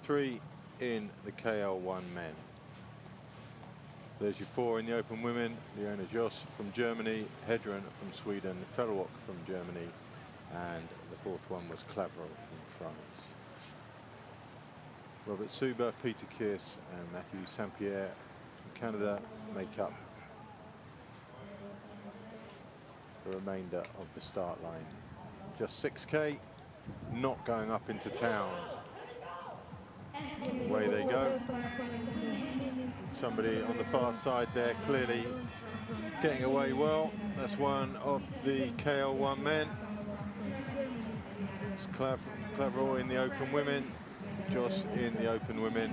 3 in the KL1 men. There's your 4 in the open women. Leona Joss from Germany, Hedren from Sweden, Fellwalk from Germany, and the 4th one was Clavero from France. Robert Suber, Peter Kiss and Matthew St-Pierre from Canada make up the remainder of the start line. Just 6K, not going up into town. Away they go. Somebody on the far side there clearly getting away well. That's one of the KL1 men. It's Clavero in the open women, Joss in the open women.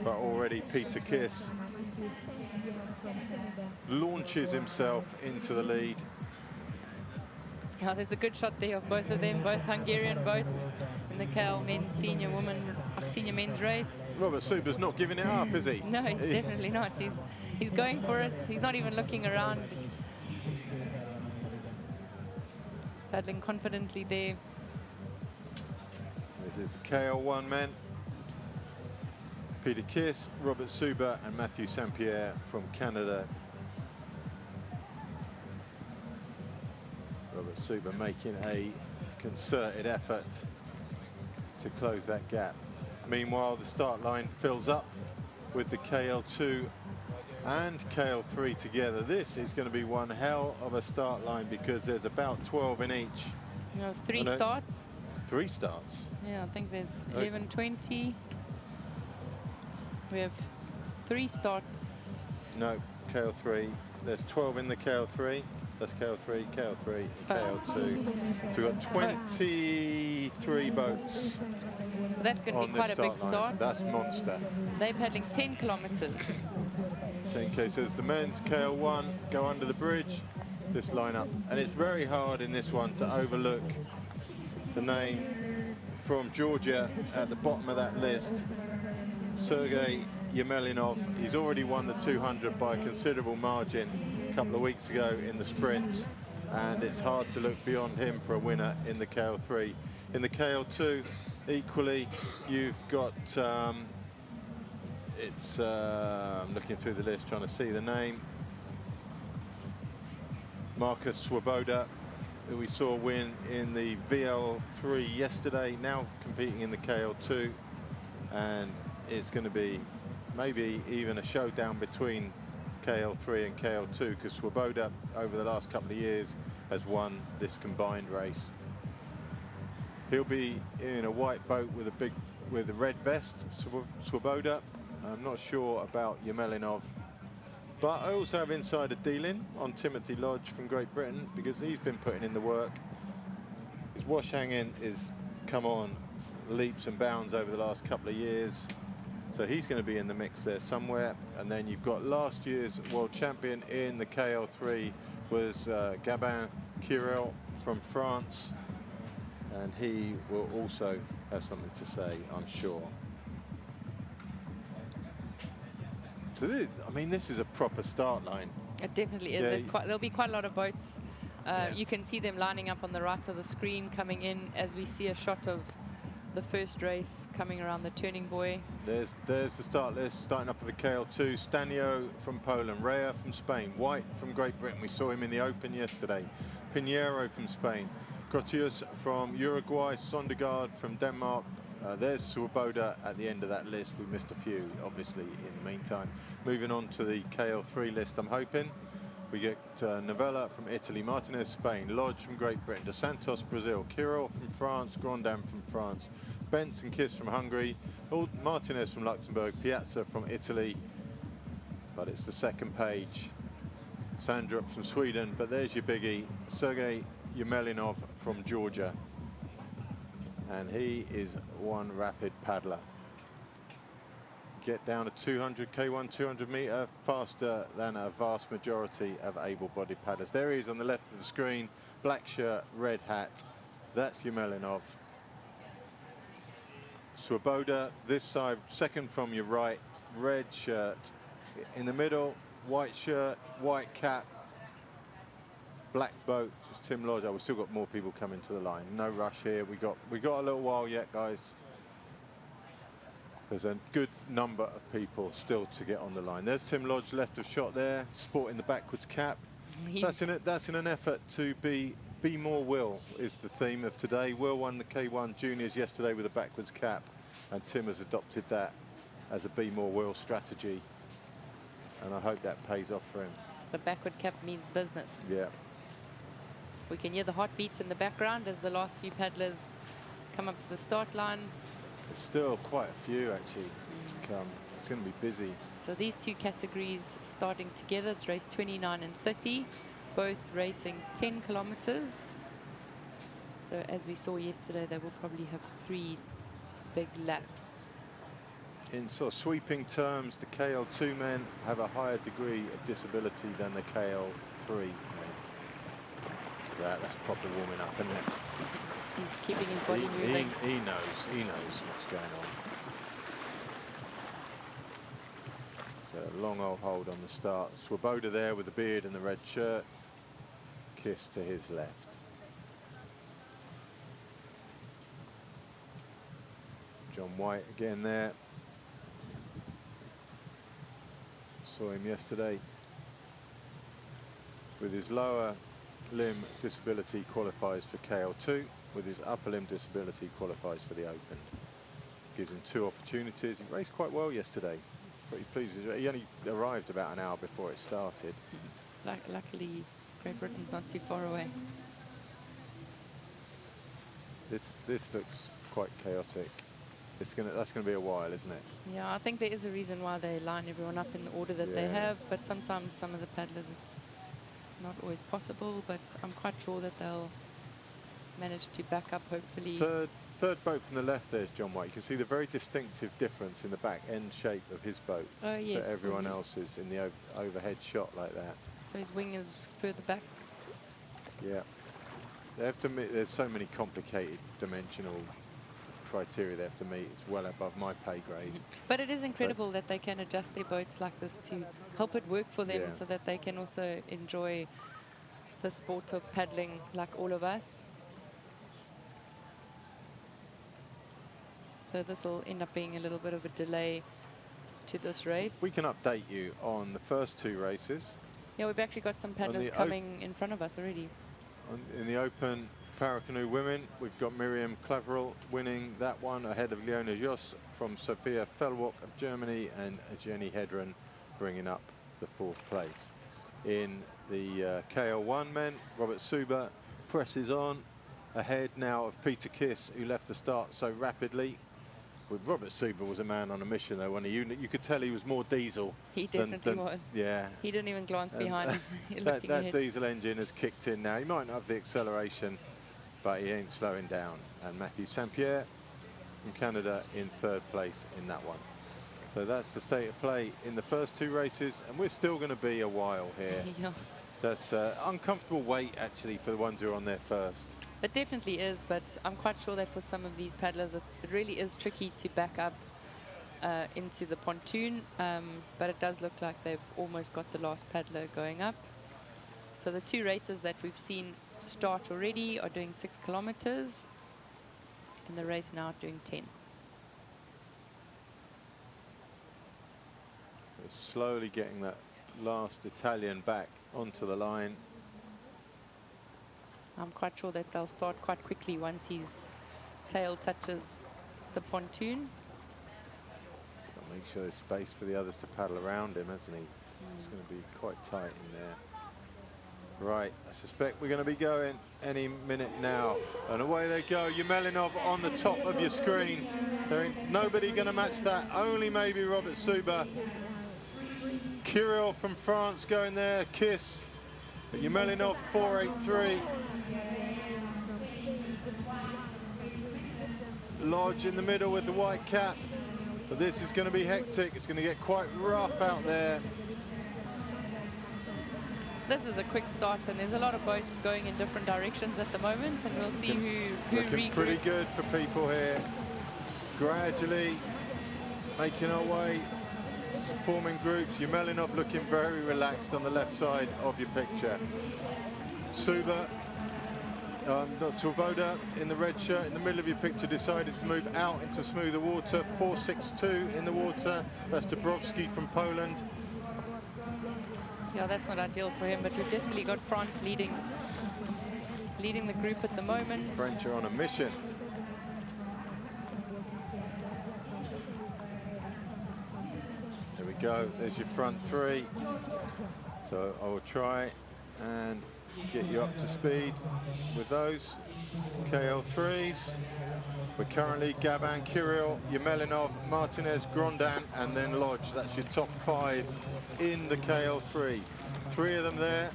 But already Peter Kiss launches himself into the lead. Yeah, there's a good shot there of both of them, both Hungarian boats in the KL men's senior men's race. Robert Suber's not giving it up, is he? No, he's definitely not. He's going for it. He's not even looking around. Paddling confidently there. This is the KL1 men. Peter Kiss, Robert Suber and Matthew St-Pierre from Canada. Robert Suber making a concerted effort to close that gap. Meanwhile, the start line fills up with the KL2 and KL3 together. This is going to be one hell of a start line because there's about 12 in each. No, it's 3 starts. 3 starts. Yeah, I think there's 11, 20. We have 3 starts. No, KL3. There's 12 in the KL3. That's KL3, KL3, KL2. So we've got 23 boats. So that's going to be quite a big start. That's monster. They're paddling 10 kilometers. 10K. So as the men's KL1 go under the bridge, this lineup. And it's very hard in this one to overlook the name from Georgia at the bottom of that list. Sergei Yemelinov. He's already won the 200 by a considerable margin a couple of weeks ago in the sprints, and it's hard to look beyond him for a winner in the KL3. In the KL2, equally, you've got, I'm looking through the list trying to see the name, Marcus Swoboda, who we saw win in the VL3 yesterday, now competing in the KL2, and it's going to be maybe even a showdown between KL3 and KL2 because Swoboda over the last couple of years has won this combined race. He'll be in a white boat with a red vest, Swoboda. I'm not sure about Yemelinov, but I also have insider dealing on Timothy Lodge from Great Britain because he's been putting in the work. His wash hanging is come on leaps and bounds over the last couple of years. So he's going to be in the mix there somewhere. And then you've got last year's world champion in the KL3 was Gabin Kirel from France. And he will also have something to say, I'm sure. So this, I mean, this is a proper start line. It definitely is. Yeah. There'll be quite a lot of boats. You can see them lining up on the right of the screen coming in as we see a shot of the first race coming around the turning buoy. There's the start list, starting up with the KL2. Stanio from Poland, Rea from Spain, White from Great Britain. We saw him in the Open yesterday. Pinheiro from Spain, Grotius from Uruguay, Sondergaard from Denmark. There's Swoboda at the end of that list. We missed a few, obviously, in the meantime. Moving on to the KL3 list, I'm hoping. We get Novella from Italy, Martinez, Spain, Lodge from Great Britain, Dos Santos, Brazil, Kiril from France, Grandam from France, Bentz and Kiss from Hungary, Martinez from Luxembourg, Piazza from Italy, but it's the second page. Sandrup from Sweden, but there's your biggie, Sergei Yemelinov from Georgia. And he is one rapid paddler. Get down a 200 K1 200 meter faster than a vast majority of able-bodied paddlers. There he is on the left of the screen, black shirt, red hat. That's Yemelinov. Swoboda, this side, second from your right, red shirt. In the middle, white shirt, white cap. black boat is Tim Lodge. Oh, we've still got more people coming to the line. No rush here. We got a little while yet, guys. There's a good number of people still to get on the line. There's Tim Lodge, left of shot there, sporting the backwards cap. That's in an effort to be more Will is the theme of today. Will won the K1 juniors yesterday with a backwards cap, and Tim has adopted that as a be more Will strategy. And I hope that pays off for him. The backward cap means business. Yeah. We can hear the heartbeats in the background as the last few paddlers come up to the start line. There's still quite a few actually to come. It's going to be busy. So these two categories starting together. It's race 29 and 30, both racing 10 kilometers. So as we saw yesterday, they will probably have 3 big laps. In sort of sweeping terms, the KL2 men have a higher degree of disability than the KL3 men. That's proper warming up, isn't it? He's keeping his body moving. He knows what's going on. It's a long old hold on the start. Swoboda there with the beard and the red shirt. Kiss to his left. John White again there. Saw him yesterday. With his lower limb disability qualifies for KL2. With his upper limb disability qualifies for the Open. Gives him 2 opportunities. He raced quite well yesterday. Pretty pleased. He only arrived about an hour before it started. Luckily, Great Britain's not too far away. This looks quite chaotic. That's gonna be a while, isn't it? Yeah, I think there is a reason why they line everyone up in the order that they have, but sometimes some of the paddlers it's not always possible, but I'm quite sure that they'll manage to back up, hopefully. Third boat from the left, there's John White. You can see the very distinctive difference in the back end shape of his boat yes, to everyone else's in the overhead shot like that. So his wing is further back. Yeah, they have to meet. There's so many complicated dimensional criteria they have to meet. It's well above my pay grade. But it is incredible that they can adjust their boats like this to help it work for them, so that they can also enjoy the sport of paddling like all of us. So this will end up being a little bit of a delay to this race. We can update you on the first 2 races. Yeah, we've actually got some paddlers coming in front of us already. In the Open Paracanoe women, we've got Miriam Claverel winning that one ahead of Leona Joss from Sophia Fellwalk of Germany, and Jenny Hedren bringing up the 4th place. In the KL1 men, Robert Suber presses on ahead now of Peter Kiss, who left the start so rapidly. With Robert Suber was a man on a mission though, when you could tell he was more diesel. He definitely was. Yeah. He didn't even glance behind him. that diesel engine has kicked in now. He might not have the acceleration, but he ain't slowing down. And Matthew St. Pierre from Canada in 3rd place in that one. So that's the state of play in the first 2 races, and we're still going to be a while here. Yeah. That's uncomfortable wait actually for the ones who are on there first. It definitely is, but I'm quite sure that for some of these paddlers, it really is tricky to back up into the pontoon, but it does look like they've almost got the last paddler going up. So the 2 races that we've seen start already are doing 6 kilometers, and the race now doing 10. They're slowly getting that last Italian back onto the line. I'm quite sure that they'll start quite quickly once his tail touches the pontoon. He's got to make sure there's space for the others to paddle around him, hasn't he? It's going to be quite tight in there. Right, I suspect we're going to be going any minute now. And away they go. Yemelinov on the top of your screen. There ain't nobody going to match that. Only maybe Robert Suber. Kirill from France going there. Kiss. Yemelinov 4.83. Lodge in the middle with the white cap. But this is going to be hectic. It's going to get quite rough out there. This is a quick start, and there's a lot of boats going in different directions at the moment, and we'll see who looking regroups. Pretty good for people here. Gradually making our way to forming groups. Yemelinov looking very relaxed on the left side of your picture. Suba, not Swoboda in the red shirt in the middle of your picture decided to move out into smoother water. 4.62 in the water. That's Dabrowski from Poland. Yeah, that's not ideal for him, but we've definitely got France leading the group at the moment. French are on a mission. There we go, there's your front three. So I will try and get you up to speed with those KL3s. We're currently Gabin, Kirill, Yemelinov, Martinez, Grondin, and then Lodge. That's your top 5 in the KL3. 3 of them there,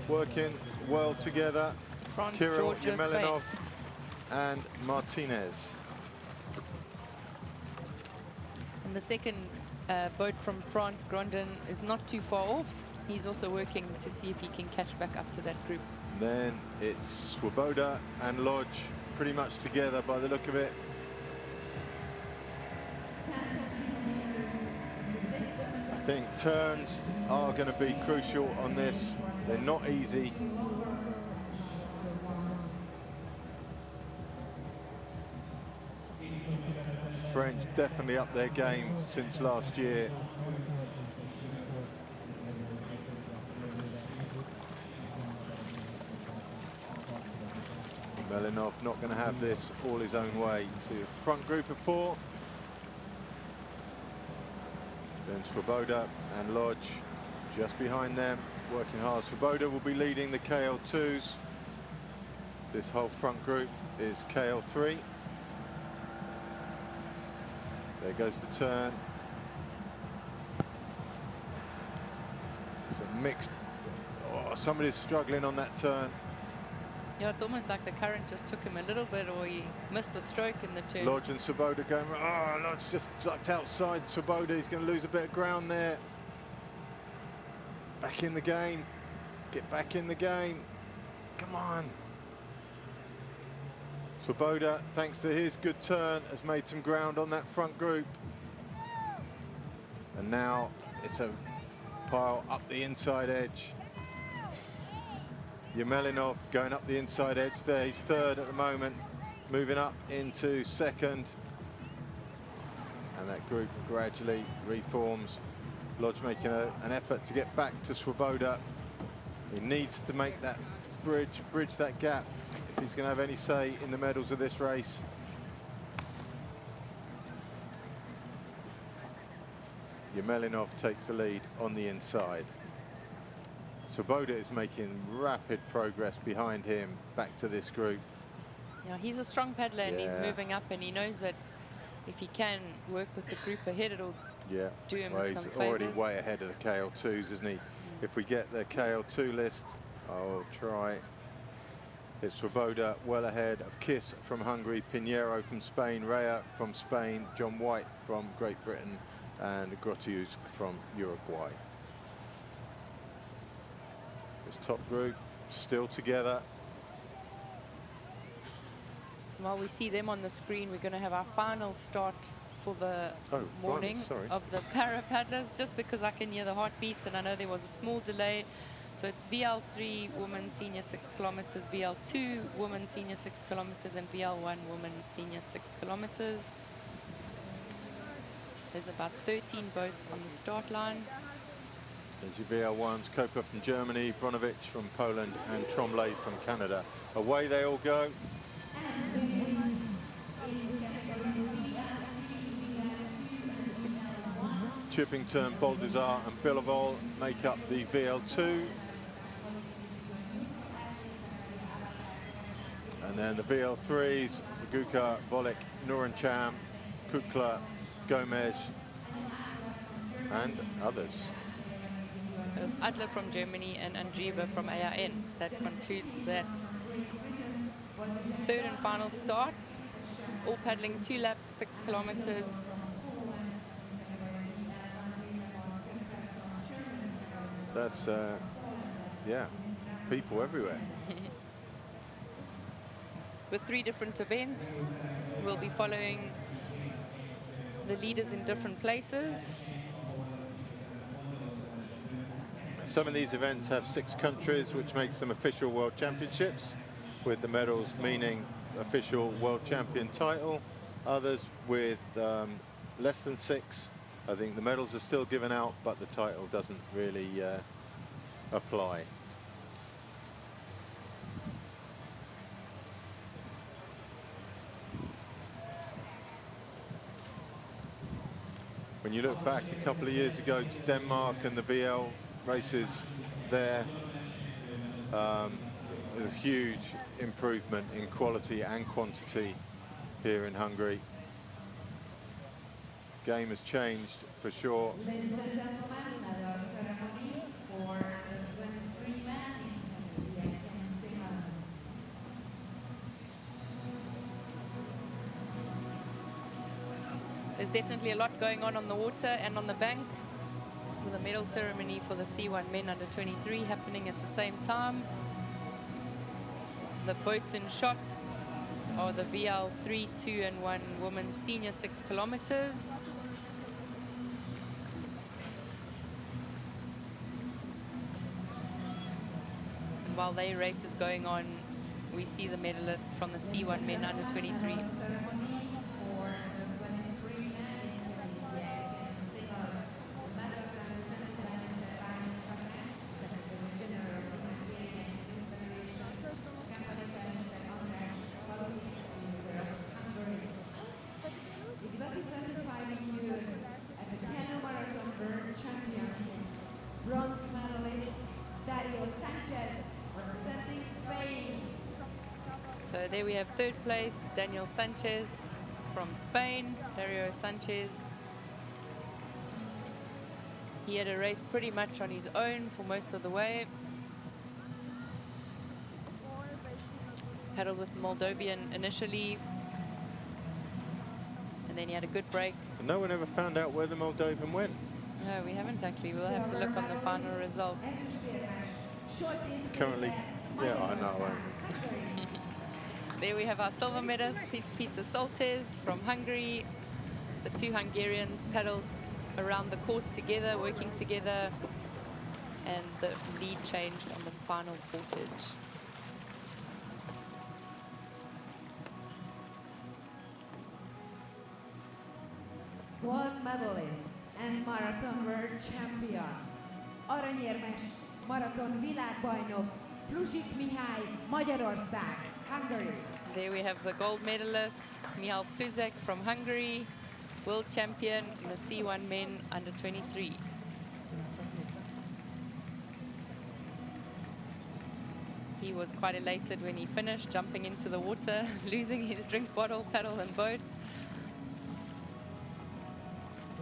working well together. France, Kirill, Georgia, Yemelinov, Spain. and Martinez. And the second boat from France, Grondin, is not too far off. He's also working to see if he can catch back up to that group. Then it's Swoboda and Lodge pretty much together by the look of it. I think turns are going to be crucial on this. They're not easy. French definitely up their game since last year. Melinov not going to have this all his own way. To front group of 4. Then Swoboda and Lodge just behind them, working hard. Swoboda will be leading the KL2s. This whole front group is KL3. There goes the turn. It's a mixed. Oh, somebody's struggling on that turn. Yeah, it's almost like the current just took him a little bit, or he missed a stroke in the turn. Lodge and Swoboda going, oh, Lodge just ducked outside Swoboda. He's going to lose a bit of ground there. Back in the game. Get back in the game. Come on. Swoboda, thanks to his good turn, has made some ground on that front group. And now it's a pile up the inside edge. Yemelinov going up the inside edge there. He's 3rd at the moment, moving up into 2nd. And that group gradually reforms. Lodge making an effort to get back to Swoboda. He needs to make that bridge that gap if he's going to have any say in the medals of this race. Yemelinov takes the lead on the inside. Swoboda is making rapid progress behind him back to this group. Yeah, he's a strong paddler and he's moving up, and he knows that if he can work with the group ahead, it'll do him some favors. He's already way ahead of the KL2s, isn't he? If we get the KL2 list, I'll try. It's Swoboda well ahead of Kiss from Hungary, Pinheiro from Spain, Rea from Spain, John White from Great Britain, and Grotius from Uruguay. This top group still together. While we see them on the screen, we're going to have our final start for the morning of the para paddlers, just because I can hear the heartbeats and I know there was a small delay. So it's VL3 women senior 6 kilometers, VL2 women senior 6 kilometers, and VL1 women senior 6 kilometers. There's about 13 boats on the start line. There's your VL1s, Koper from Germany, Bronovich from Poland, and Tremblay from Canada. Away they all go. Chippington, Baldazar and Billevol make up the VL2. And then the VL3s, Guka, Volek, Norencham, Kukla, Gomez, and others. There's Adler from Germany and Andrieva from ARN. That concludes that 3rd and final start. All paddling 2 laps, 6 kilometers. That's, yeah, people everywhere. With 3 different events, we'll be following the leaders in different places. Some of these events have 6 countries, which makes them official World Championships, with the medals meaning official World Champion title. Others with less than 6, I think the medals are still given out, but the title doesn't really apply. When you look back a couple of years ago to Denmark and the VL races there, a huge improvement in quality and quantity here in Hungary. The game has changed for sure. Ladies and gentlemen, medal ceremony for the 23 men in the Canoe. There's definitely a lot going on the water and on the bank, with a medal ceremony for the C1 men under 23 happening at the same time. The boats in shot are the VL3, 2 and 1 women's senior 6 kilometers. And while their race is going on, we see the medalists from the C1 men under 23. Bronze medalist Dario Sanchez representing Spain. So there we have 3rd place, Daniel Sanchez from Spain, Dario Sanchez. He had a race pretty much on his own for most of the way. Paddled with Moldovan initially, and then he had a good break. And no one ever found out where the Moldovan went. No, we haven't actually. We'll have to look on the final results. Currently, yeah, I know. There we have our silver medalist, Peter Soltes from Hungary. The 2 Hungarians paddled around the course together, working together, and the lead changed on the final portage. Gold medalist and marathon world champion, aranyérmes maraton világbajnok, Pluzsik Mihály, Magyarország, Hungary. There we have the gold medalist, Mihály Pluzek from Hungary, world champion in the C1 men under 23. He was quite elated when he finished, jumping into the water, losing his drink bottle, paddle and boat.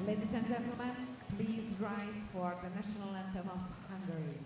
Ladies and gentlemen, please rise for the national anthem of Hungary.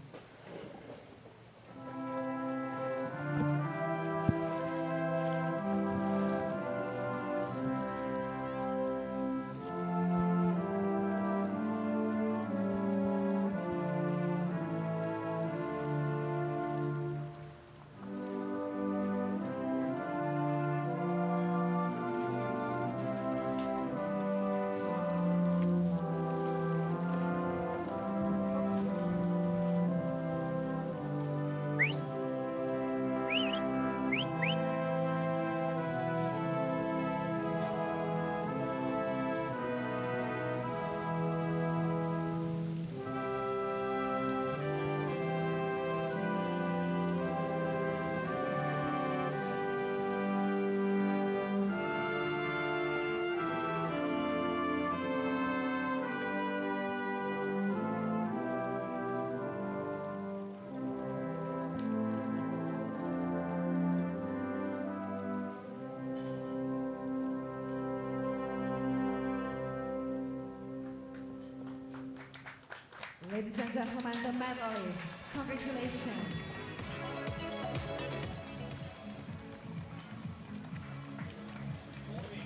Ladies and gentlemen, the medalists, congratulations.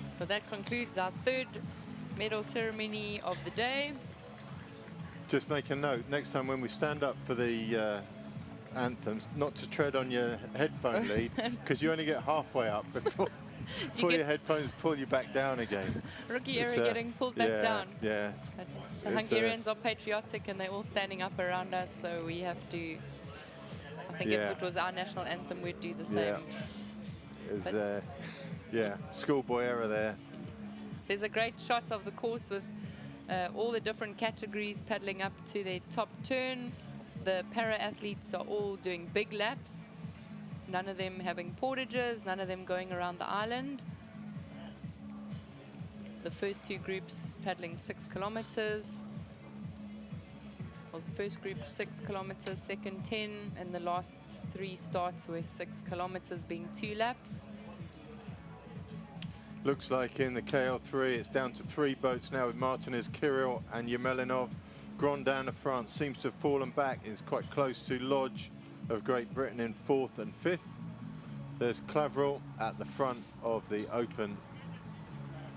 So that concludes our 3rd medal ceremony of the day. Just make a note, next time when we stand up for the anthems, not to tread on your headphone lead, because you only get halfway up pull your headphones, pull you back down again. Rookie It's, era getting pulled back down. Yeah. But the Hungarians are patriotic and they're all standing up around us, so we have to. I think if it was our national anthem, we'd do the same. It's, yeah, schoolboy era there. There's a great shot of the course with all the different categories paddling up to their top turn. The para-athletes are all doing big laps. None of them having portages, none of them going around the island. The first two groups paddling 6 kilometers. Well, the first group 6 kilometers, second 10, and the last 3 starts were 6 kilometers being 2 laps. Looks like in the KL3 it's down to 3 boats now with Martinez, Kirill and Yemelinov. Grand down to France seems to have fallen back. It's quite close to Lodge of Great Britain in 4th and 5th. There's Claverall at the front of the open.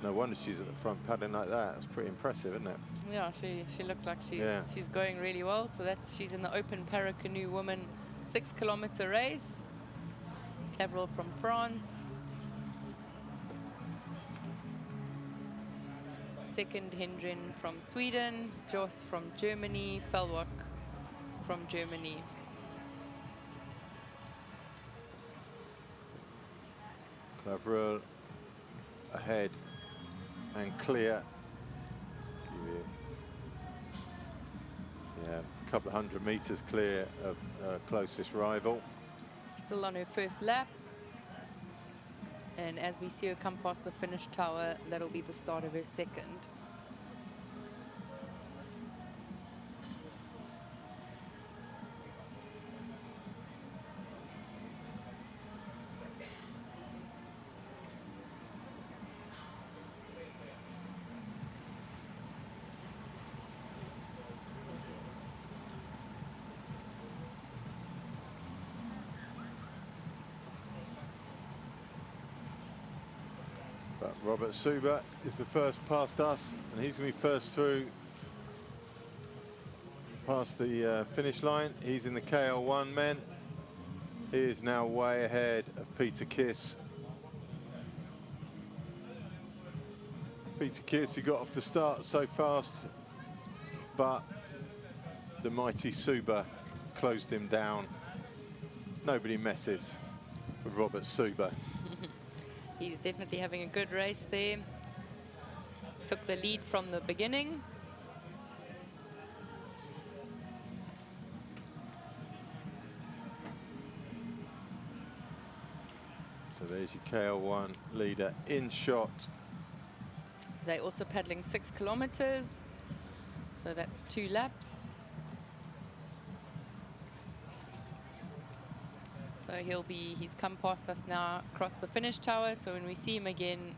No wonder she's at the front paddling like that. That's pretty impressive, isn't it? Yeah, she looks like she's going really well. So she's in the open Paracanoe women 6 kilometer race. Claverall from France. Second, Hendren from Sweden, Joss from Germany, Felwak from Germany. Claverall ahead and clear. Yeah, a couple of 100 meters clear of closest rival. Still on her first lap. And as we see her come past the finish tower, that'll be the start of her second. But Robert Suber is the first past us, and he's going to be first through past the finish line. He's in the KL1 men. He is now way ahead of Peter Kiss. Peter Kiss, who got off the start so fast, but the mighty Suber closed him down. Nobody messes with Robert Suber. He's definitely having a good race there. Took the lead from the beginning. So there's your KL1 leader in shot. They're also paddling 6 kilometers. So that's 2 laps. So he's come past us now across the finish tower. So when we see him again,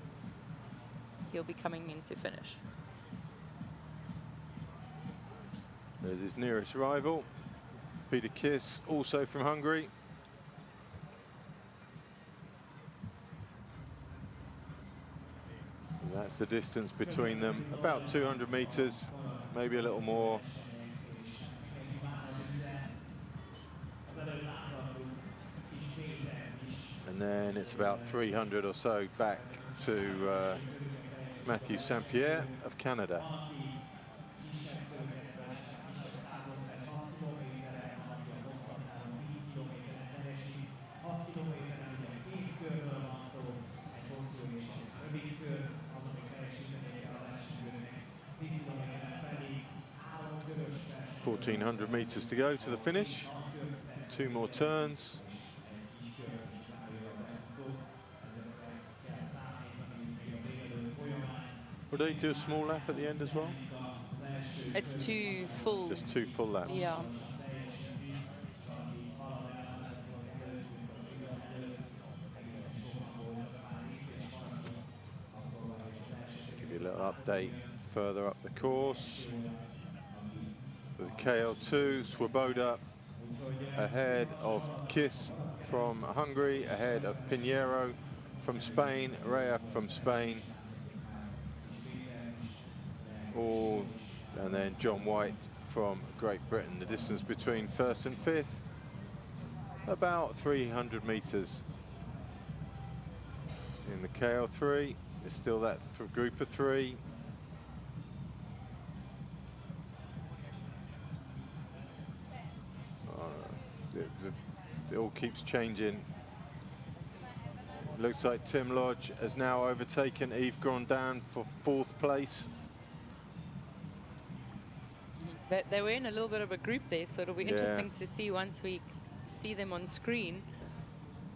he'll be coming in to finish. There's his nearest rival, Peter Kiss, also from Hungary. And that's the distance between them, about 200 meters, maybe a little more. And then it's about 300 or so back to Matthew St. Pierre of Canada. .1,400 meters to go to the finish. 2 more turns. Will they do a small lap at the end as well? It's 2 full. Just 2 full laps. Yeah. Give you a little update further up the course. With KL2, Swoboda ahead of Kiss from Hungary, ahead of Pinheiro from Spain, Rea from Spain. And then John White from Great Britain. The distance between 1st and 5th, about 300 meters In the KL3, there's still that group of 3. It all keeps changing. Looks like Tim Lodge has now overtaken Yves Grondin for 4th place. They were in a little bit of a group there, so it'll be interesting to see once we see them on screen.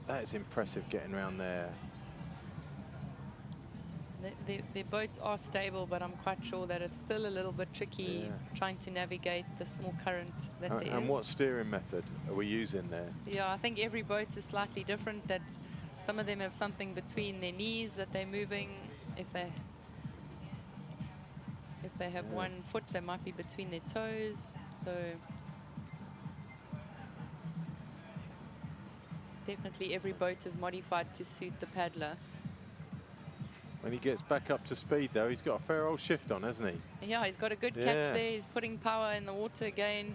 That is impressive getting around there. Their boats are stable, but I'm quite sure that it's still a little bit tricky trying to navigate the small current that there is. And what steering method are we using there? Yeah, I think every boat is slightly different. That some of them have something between their knees that they're moving. If they have one foot, they might be between their toes. So definitely every boat is modified to suit the paddler. When he gets back up to speed, though, he's got a fair old shift on, hasn't he? Yeah, he's got a good catch there. He's putting power in the water again.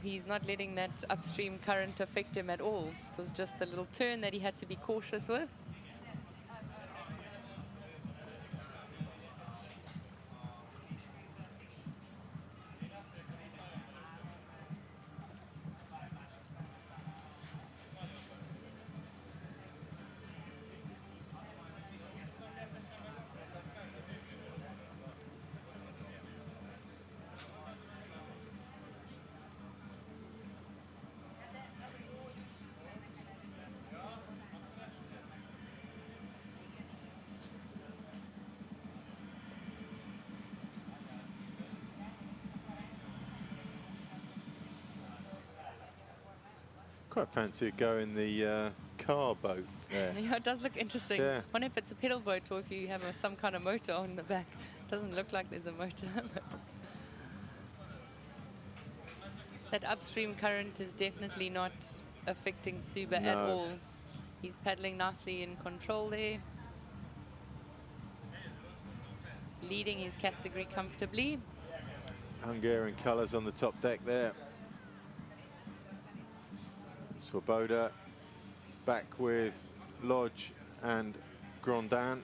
He's not letting that upstream current affect him at all. It was just the little turn that he had to be cautious with. Quite fancy going the car boat there. Yeah, it does look interesting. Yeah. I wonder if it's a pedal boat or if you have some kind of motor on the back. Doesn't look like there's a motor, but that upstream current is definitely not affecting Suba at all. He's paddling nicely in control there, leading his category comfortably. Hungarian colours on the top deck there. Swoboda back with Lodge and Grondin.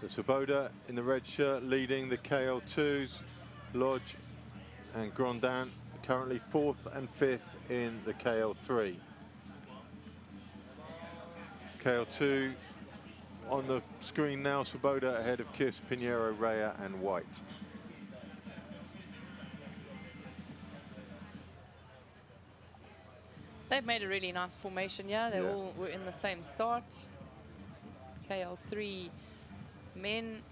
So Swoboda in the red shirt leading the KL2s. Lodge and Grondin currently 4th and 5th in the KL3. KL2 on the screen now. Swoboda ahead of Kiss, Pinheiro, Rea and White. They've made a really nice formation, They all were in the same start. KL3 men,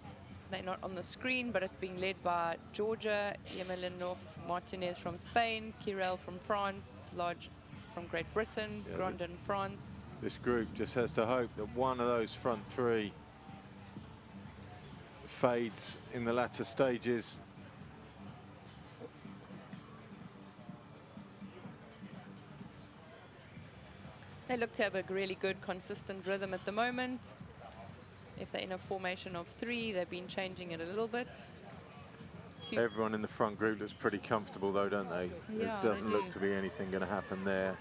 they're not on the screen, but it's being led by Georgia, Yemelinov, Martinez from Spain, Kirel from France, Lodge from Great Britain, Grondin, France. This group just has to hope that one of those front 3 fades in the latter stages. They look to have a really good, consistent rhythm at the moment. If they're in a formation of 3, they've been changing it a little bit. Everyone in the front group looks pretty comfortable, though, don't they? Yeah, it doesn't look to be anything going to happen there.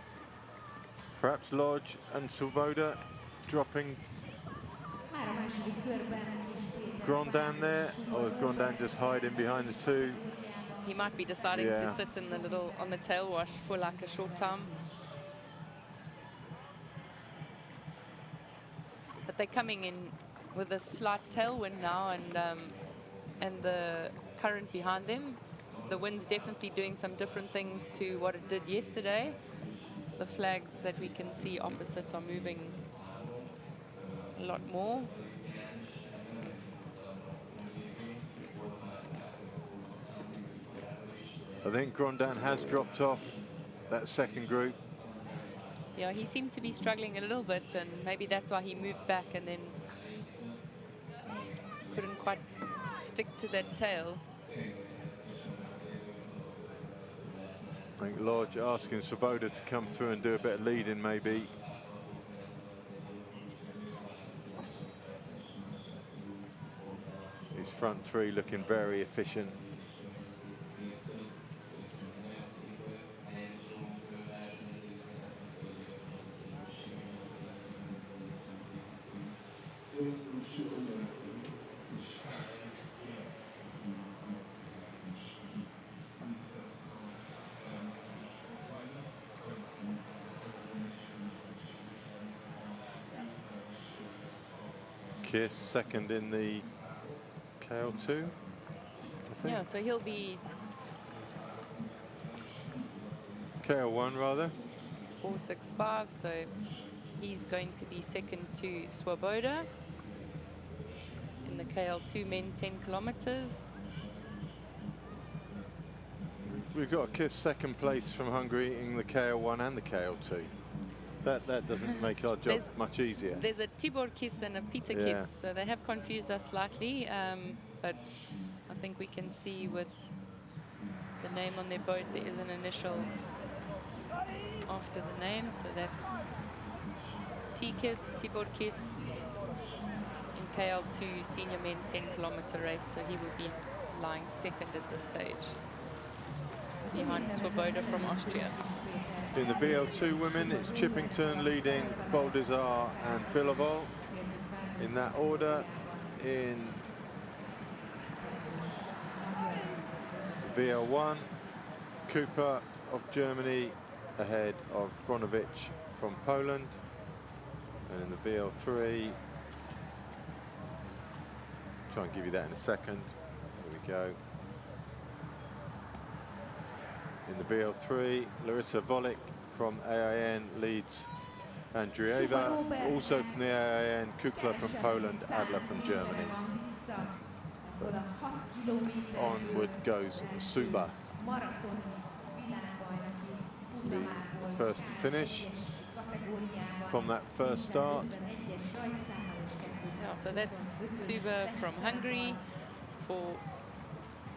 Perhaps Lodge and Swoboda dropping Grondin there, or Grondin just hiding behind the 2. He might be deciding to sit in the on the tail wash for like a short time. But they're coming in with a slight tailwind now, and the current behind them. The wind's definitely doing some different things to what it did yesterday. The flags that we can see opposite are moving a lot more. I think Grondin has dropped off that second group. Yeah, he seemed to be struggling a little bit, and maybe that's why he moved back and then couldn't quite stick to that tail. I think Lodge asking Swoboda to come through and do a bit of leading, maybe. His front 3 looking very efficient. Kiss second in the KL2, I think. Yeah, so he'll be KL1 rather. 4.65, so he's going to be second to Swoboda in the KL2 men 10 kilometers. We've got a Kiss second place from Hungary in the KL1 and the KL2. That doesn't make our job much easier. There's a Tibor Kiss and a Peter Kiss, so they have confused us slightly, but I think we can see with the name on their boat there is an initial after the name, so that's T-Kiss, Tibor Kiss in KL2 senior men 10 kilometer race, so he would be lying second at this stage behind Swoboda from Austria. In the VL2 women, it's Chippington leading Boldizar and Billavol in that order. In VL1, Cooper of Germany ahead of Bronovich from Poland. And in the VL3, try and give you that in a second. There we go. In the VL3, Larissa Volik from AIN leads Andrieva. Also from the AIN, Kukla from Poland, Adler from Germany. Onward goes Suba. The first to finish from that first start. Yeah, so that's Suba from Hungary for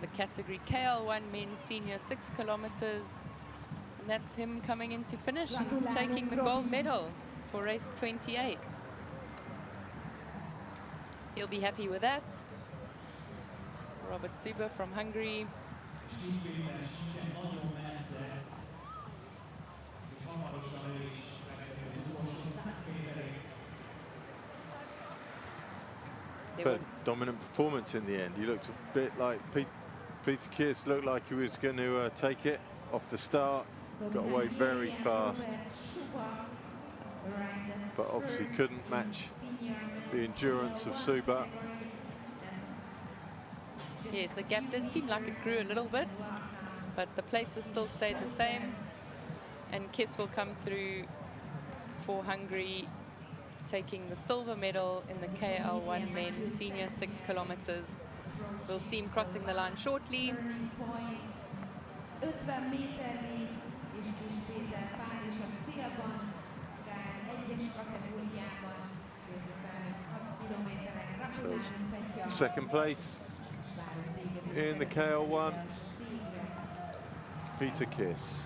the category KL1 men senior 6 kilometers. And that's him coming into finish and taking the gold medal for race 28. He'll be happy with that. Robert Suba from Hungary. But dominant performance in the end. He looked a bit like Peter Kiss, looked like he was going to take it off the start. Got away very fast, but obviously couldn't match the endurance of Suba. Yes, the gap did seem like it grew a little bit, but the places still stayed the same. And Kiss will come through for Hungary, taking the silver medal in the KL1 men senior 6 kilometers. We'll see him crossing the line shortly. So, second place in the KL1, Peter Kiss.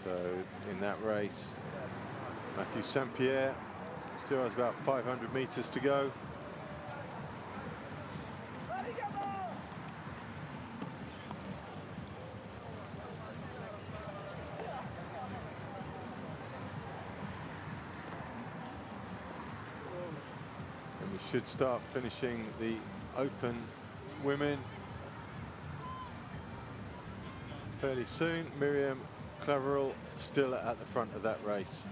So in that race, Matthew St. Pierre still has about 500 meters to go. And we should start finishing the open women fairly soon. Miriam Claverall still at the front of that race,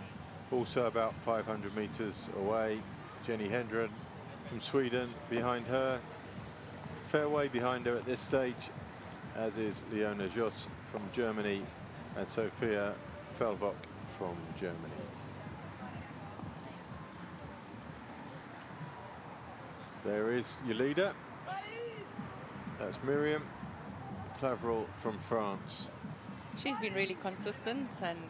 also about 500 meters away. Jenny Hendren from Sweden behind her, fair way behind her at this stage, as is Leona Joss from Germany and Sophia Felvok from Germany. There is your leader. That's Miriam Claverall from France. She's been really consistent and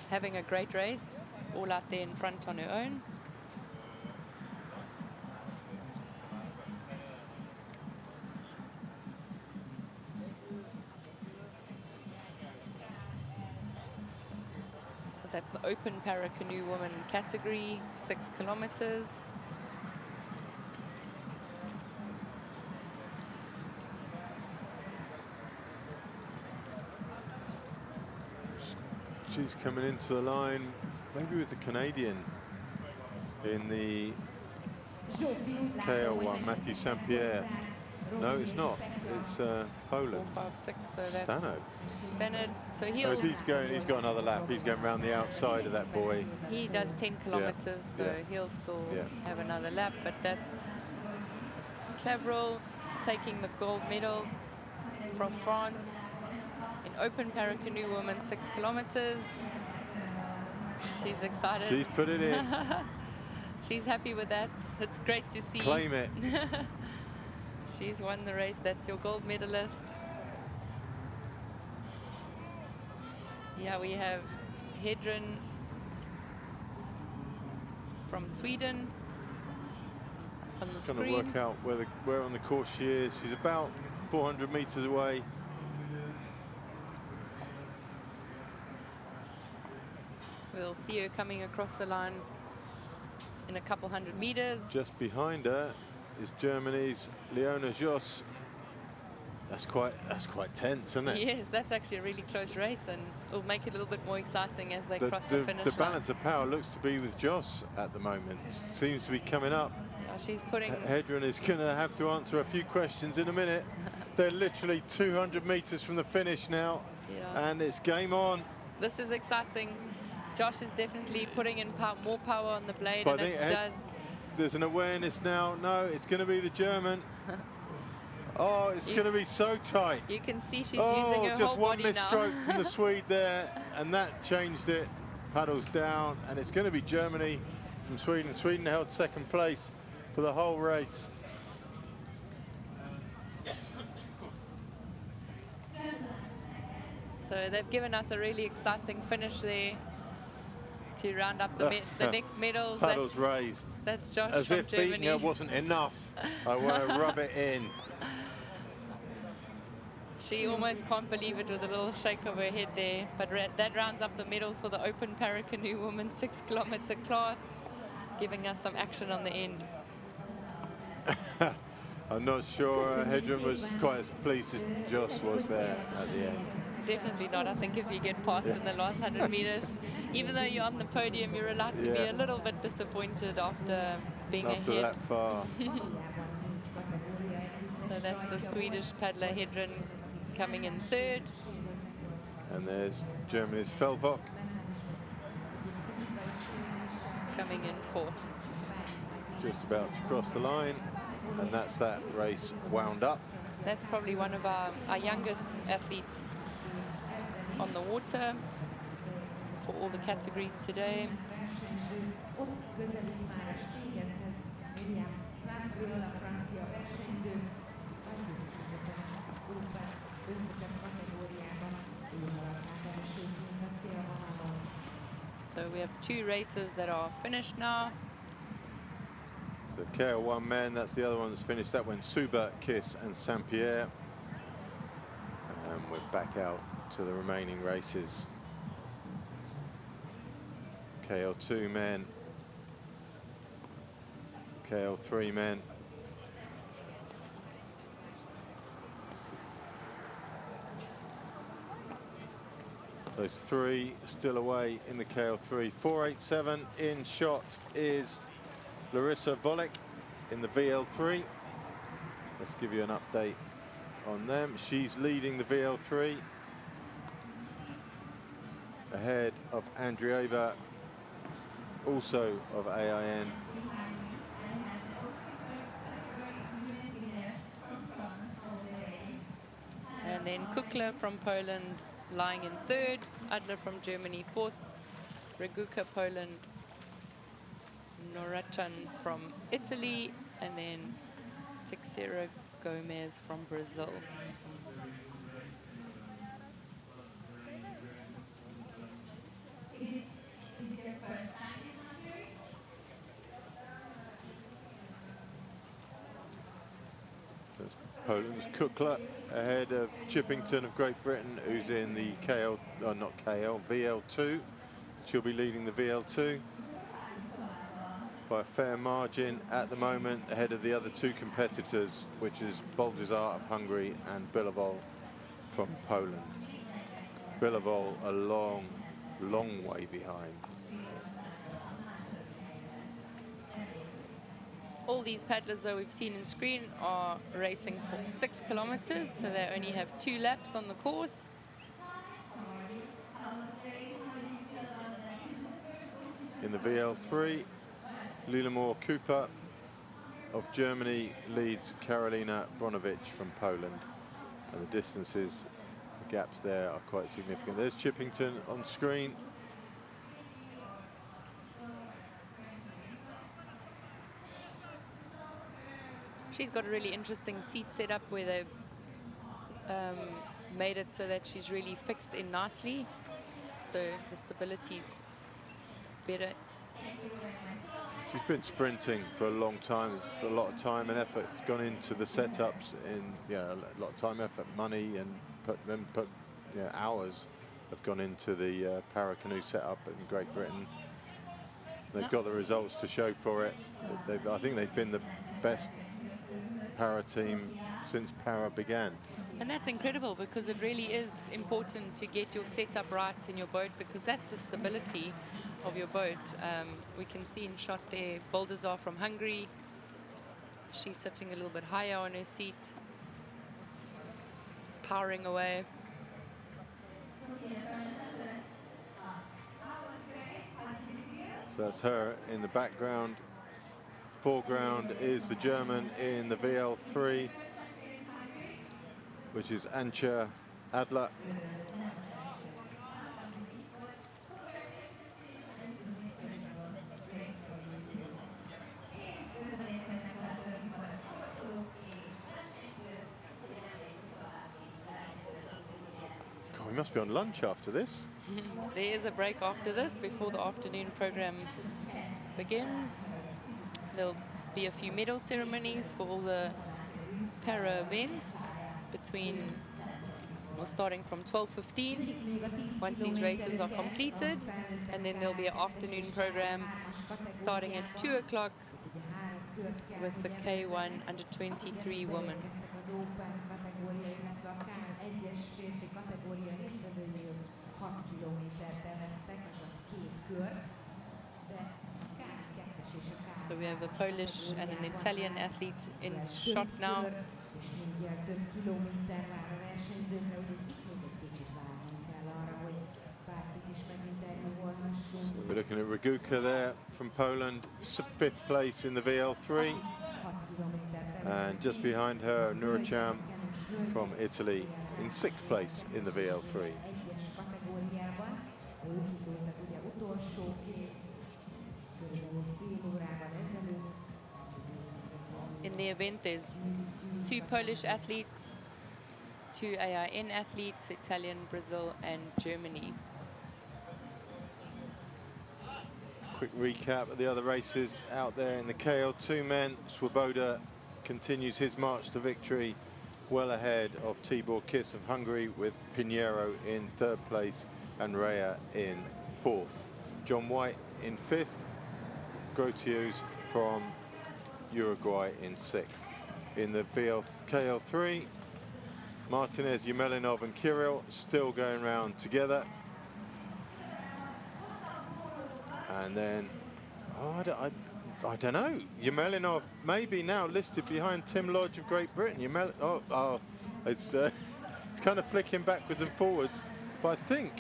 having a great race, all out there in front on her own. So that's the open Paracanoe woman category, 6 kilometers. She's coming into the line, maybe with the Canadian in the KL1, Matthew St. Pierre. No, it's not. It's Poland. 4, 5, 6. So that's Stannard. Stannard. So Whereas he's got another lap. He's going around the outside of that boy. he does 10 kilometers, so Yeah. he'll still have another lap. But that's Claverill taking the gold medal from France in open Paracanoe women 6 kilometers. She's excited. She's put it in. She's happy with that. It's great to see. Claim it. She's won the race. That's your gold medalist. Yeah, we have Hedren from Sweden on the Trying to screen. work out where on the course she is. She's about 400 meters away. We'll see her coming across the line in a couple hundred meters. Just behind her is Germany's Leona Joss. That's quite tense, isn't it? Yes, that's actually a really close race, and it'll make it a little bit more exciting as they cross the finish The line. balance of power looks to be with Joss at the moment. Seems to be coming up. She's putting... Hedren is going to have to answer a few questions in a minute. They're literally 200 meters from the finish now, and it's game on. This is exciting. Josh is definitely putting in more power on the blade, But and it does. There's an awareness now. No, it's going to be the German. Oh, it's going to be so tight. You can see she's using her just whole one body misstroke now. from the Swede there, and that changed it. Paddles down, and it's going to be Germany from Sweden. Sweden held second place for the whole race. So they've given us a really exciting finish there to round up the next medals. Paddles raised. That's Josh As from if Germany. beating her wasn't enough. I want to rub it in. She almost can't believe it with a little shake of her head there. But that rounds up the medals for the open Paracanoe women's 6 kilometer class, giving us some action on the end. I'm not sure Hedren was quite as pleased as Joss was there at the end. Definitely not. I think if you get past in the last 100 meters, even though you're on the podium, you're allowed to be a little bit disappointed after being After ahead. that far. So that's the Swedish paddler Hedren coming in third. And there's Germany's Felvok coming in fourth. just about to cross the line, and that's that race wound up. That's probably one of our youngest athletes on the water for all the categories today. So we have 2 races that are finished now. So KL1 men, that's the other one that's finished. That went Suba, Kiss and St. Pierre. And we're back out to the remaining races. KL2 men, KL3 men. Those 3 still away in the KL3. 487 in shot is Larissa Volek in the VL3. Let's give you an update on them. She's leading the VL3 ahead of Andreeva, also of AIN. And then Kukla from Poland lying in third, Adler from Germany fourth, Reguka Poland, Norachan from Italy, and then Teixeira Gomez from Brazil. That's Poland's Kukla ahead of Chippington of Great Britain, who's in the VL2. She'll be leading the VL2 by a fair margin at the moment, ahead of the other 2 competitors, which is Boldizar of Hungary and Bilavol from Poland. Bilavol, a long long way behind. All these paddlers, though, we've seen in screen are racing for 6 kilometers, so they only have 2 laps on the course. In the VL3, Lilamore Cooper of Germany leads Karolina Bronovich from Poland. And the distances, the gaps there are quite significant. There's Chippington on screen. She's got a really interesting seat setup where they've made it so that she's really fixed in nicely. So the stability's better. She's been sprinting for a long time. There's a lot of time and effort has gone into the setups. A lot of time, effort, money, and hours have gone into the Paracanoe setup in Great Britain. They've got the results to show for it. I think they've been the best para team since para began. And that's incredible, because it really is important to get your setup right in your boat, because that's the stability of your boat. We can see in shot there Boldazar from Hungary. She's sitting a little bit higher on her seat, powering away. So that's her in the background. Foreground is the German in the VL3, which is Antje Adler. God, we must be on lunch after this. There is a break after this before the afternoon program begins. There'll be a few medal ceremonies for all the para events starting from 12:15 once these races are completed, and then there'll be an afternoon program starting at 2 o'clock with the K1 under 23 women. So we have a Polish and an Italian athlete in shot now. So we're looking at Raguca there from Poland, 5th place in the VL3. And just behind her, Nurcham from Italy in 6th place in the VL3. In the event, there's 2 Polish athletes, 2 AIN athletes, Italian, Brazil, and Germany. Quick recap of the other races out there in the KL2 men. Swoboda continues his march to victory, well ahead of Tibor Kiss of Hungary, with Pinheiro in 3rd place and Rea in 4th. John White in 5th, Grotius from Uruguay in 6th. In the KL3, Martinez, Yemelinov and Kirill still going round together. And then, I don't know, Yemelinov maybe now listed behind Tim Lodge of Great Britain. It's kind of flicking backwards and forwards, but I think...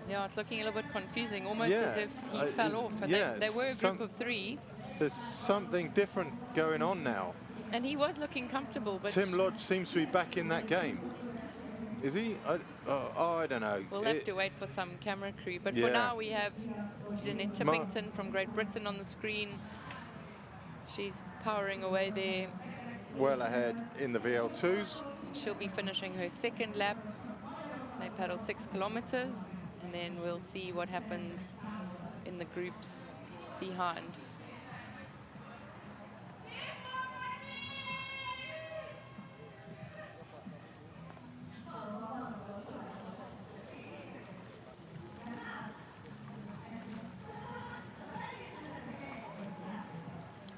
Yeah, it's looking a little bit confusing, almost as if he fell off. And they were a group of 3. There's something different going on now. And he was looking comfortable, but... Tim Lodge seems to be back in that game. Is he? I don't know. We'll have to wait for some camera crew. But for now, we have Jeanette Chippington from Great Britain on the screen. She's powering away there. Well ahead in the VL2s. She'll be finishing her 2nd lap. They paddle 6 kilometers. And then we'll see what happens in the groups behind.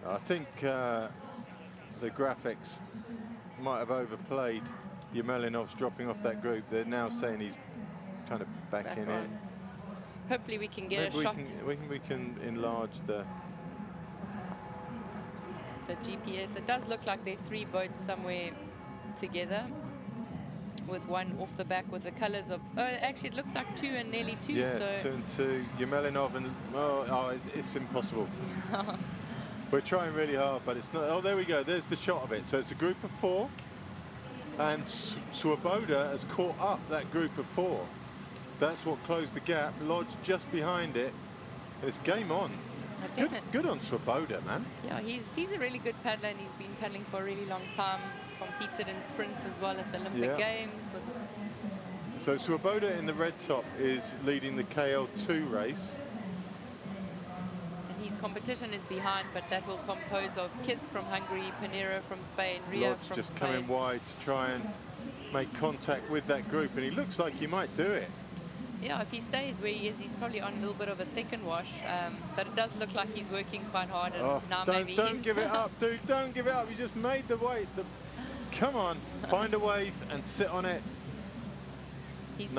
I think the graphics might have overplayed Yemelinov's dropping off that group. They're now saying he's kind of back in it. hopefully we can get maybe a shot. We can enlarge the GPS. It does look like there are 3 boats somewhere together, with one off the back with the colors of, oh, actually it looks like 2 and nearly 2. yeah, so 2 and 2. Yemelinov and it's impossible. We're trying really hard, but it's not. Oh, there we go. There's the shot of it. So it's a group of 4, and Swoboda has caught up that group of 4. That's what closed the gap. Lodge just behind it. And it's game on. Good on Swoboda, man. Yeah, he's a really good paddler, and he's been paddling for a really long time. Competed in sprints as well at the Olympic Games. So Swoboda in the red top is leading the KL2 race. And his competition is behind, but that will compose of Kiss from Hungary, Pinero from Spain, Ria Lodge from just Spain. coming wide to try and make contact with that group, and he looks like he might do it. Yeah, if he stays where he is, he's probably on a little bit of a second wash, but it does look like he's working quite hard, and now maybe don't give it up, dude. Don't give it up. You just made the weight. Come on, find a wave and sit on it. He's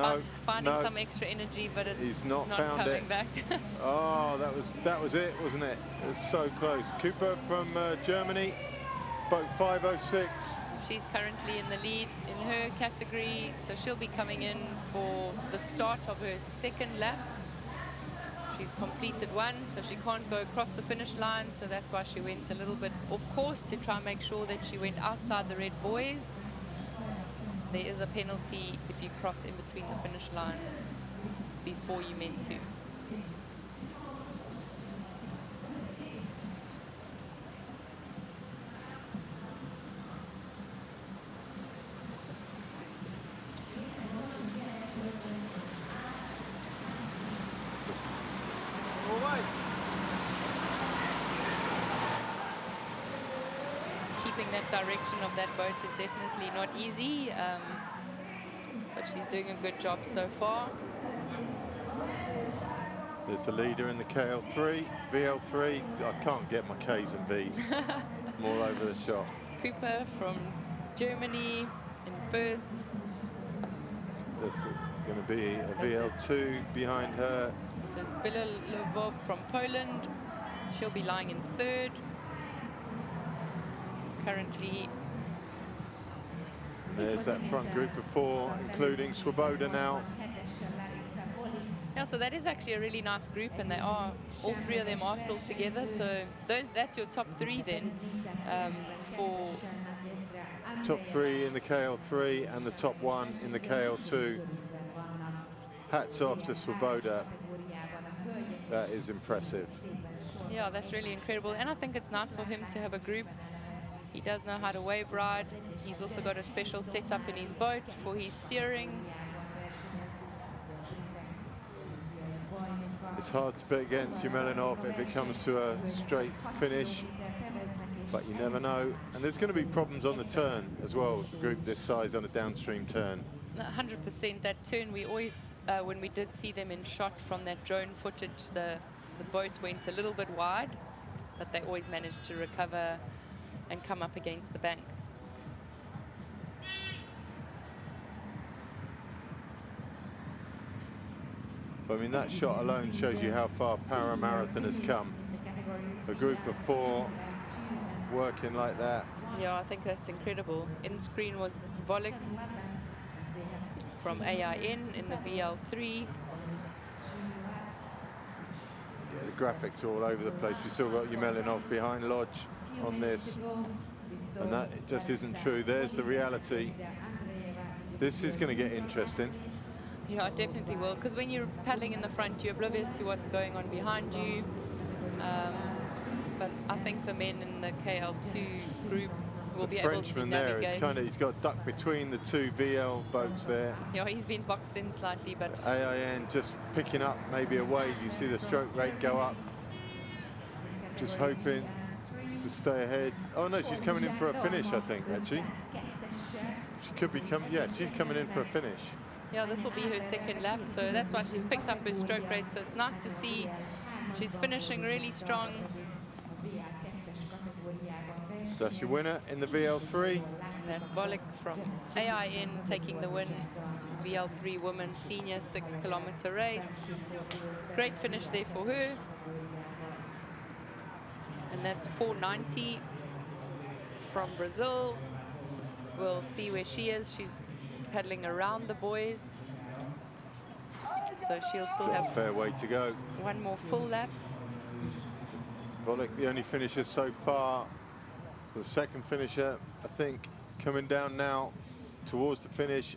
finding some extra energy, but it's not found coming it. back. Oh, that was it, wasn't it? It was so close. Cooper from Germany, boat 506. She's currently in the lead in her category, so she'll be coming in for the start of her 2nd lap. She's completed 1, so she can't go across the finish line, so that's why she went a little bit off course to try and make sure that she went outside the red buoys. There is a penalty if you cross in between the finish line before you meant to. Keeping that direction of that boat is definitely not easy, but she's doing a good job so far. There's the leader in the KL3, VL3. I can't get my Ks and Vs. I'm all over the shop. Cooper from Germany in 1st. There's going to be a VL2 behind her. This is Bila Lvov from Poland. She'll be lying in 3rd. Currently. There's that front group of 4, including Swoboda now. Yeah, so that is actually a really nice group, and they are, all 3 of them are still together. So that's your top 3 then for top 3 in the KL3 and the top 1 in the KL2. Hats off to Swoboda. That is impressive. Yeah, that's really incredible, and I think it's nice for him to have a group. He does know how to wave ride. He's also got a special setup in his boat for his steering. It's hard to bet against Yemelinov if it comes to a straight finish, but you never know. And there's going to be problems on the turn as well, with a group this size on a downstream turn. 100%. That turn, we always, when we did see them in shot from that drone footage, the boat went a little bit wide, but they always managed to recover and come up against the bank. I mean, that shot alone shows you how far Paramarathon has come. A group of 4 working like that. Yeah, I think that's incredible. In screen was Volek from AIN in the VL3. Yeah, the graphics are all over the place. We've still got Yemelinov behind Lodge on this, and that just isn't true. There's the reality. This is going to get interesting. Yeah, it definitely will, because when you're paddling in the front, you're oblivious to what's going on behind you. But I think the men in the KL2 group will be able to Frenchman navigate. there is he's got ducked between the 2 VL boats there. Yeah, he's been boxed in slightly, but AIN just picking up maybe a wave. You see the stroke rate go up. Just hoping to stay ahead. Oh no, she's coming in for a finish, I think, actually. She could be coming, yeah, she's coming in for a finish. Yeah, this will be her 2nd lap, so that's why she's picked up her stroke rate. So it's nice to see she's finishing really strong. That's your winner in the VL3. That's Volek from AIN taking the win VL3 women's senior 6-kilometer race. Great finish there for her. And that's 4:90 from Brazil. We'll see where she is. She's paddling around the boys. So she'll still have a fair way to go. one more full lap. Volek, the only finisher so far. The second finisher, I think, coming down now towards the finish.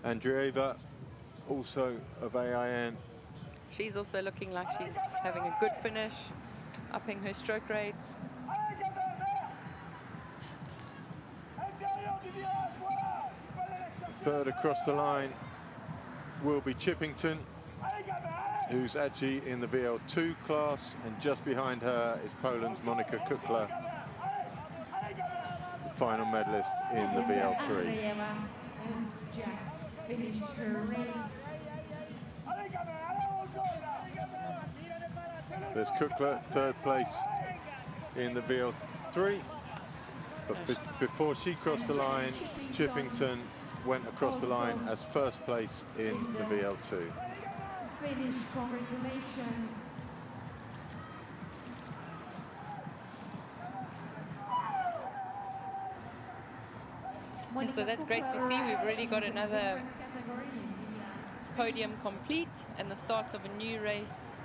Andreeva, also of AIN. She's also looking like she's having a good finish, upping her stroke rate. Third across the line will be Chippington, who's actually in the VL2 class, and just behind her is Poland's Monika Kukla, the final medalist in the VL3. Andreeva has just finished her race. There's Kukla, third place in the VL3. But before she crossed the line, Chippington went across the line as first place in the VL2. Finish, congratulations. And so that's great to see. We've already got another podium complete and the start of a new race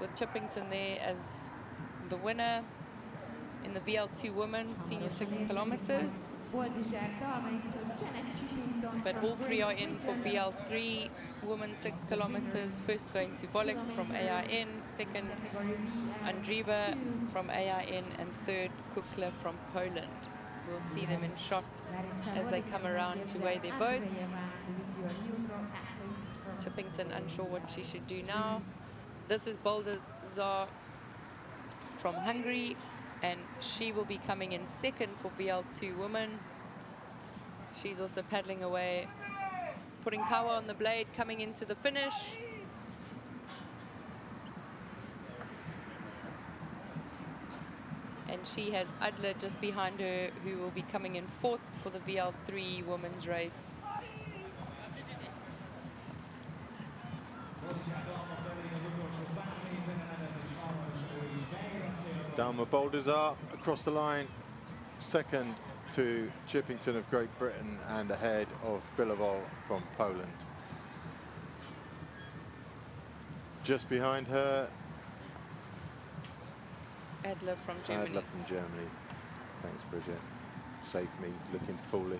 with Chippington there as the winner in the VL2 women senior 6 kilometers. But all three are in for VL3 women 6 kilometers. First going to Volek from AIN, second Andrieva from AIN, and third Kukla from Poland. We'll see them in shot as they come around to weigh their boats. Chippington unsure what she should do now. This is Baldazar from Hungary, and she will be coming in second for VL2 women. She's also paddling away, putting power on the blade, coming into the finish. And she has Adler just behind her, who will be coming in fourth for the VL3 women's race. Dalma Baldazar across the line, second to Chippington of Great Britain and ahead of Bilovol from Poland. Just behind her, Adler from Germany. Adler from Germany. Thanks, Bridget. Saved me looking foolish.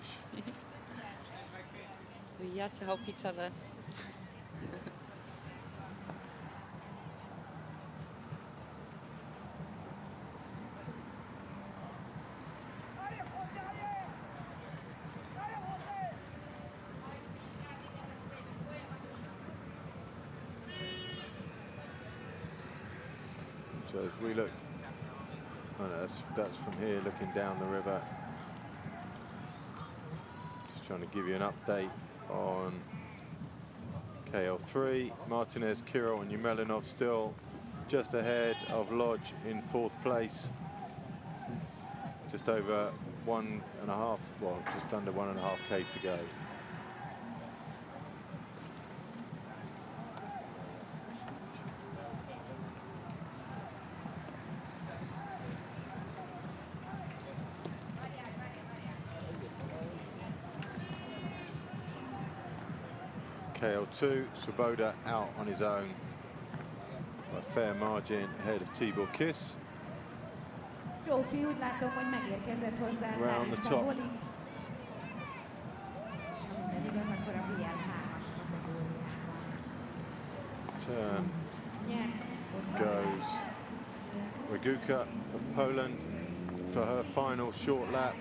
We're here to help each other. So if we look, oh no, that's from here looking down the river. Just trying to give you an update on KL3. Martinez, Kirill and Yumelinov still just ahead of Lodge in fourth place. Just over 1.5, well, just under 1.5K to go. KL2, Swoboda out on his own by a fair margin ahead of Tibor Kiss. Zsófi, úgy látom, hogy megérkezett hozzá. Round the top. Turn goes Raguka of Poland for her final short lap.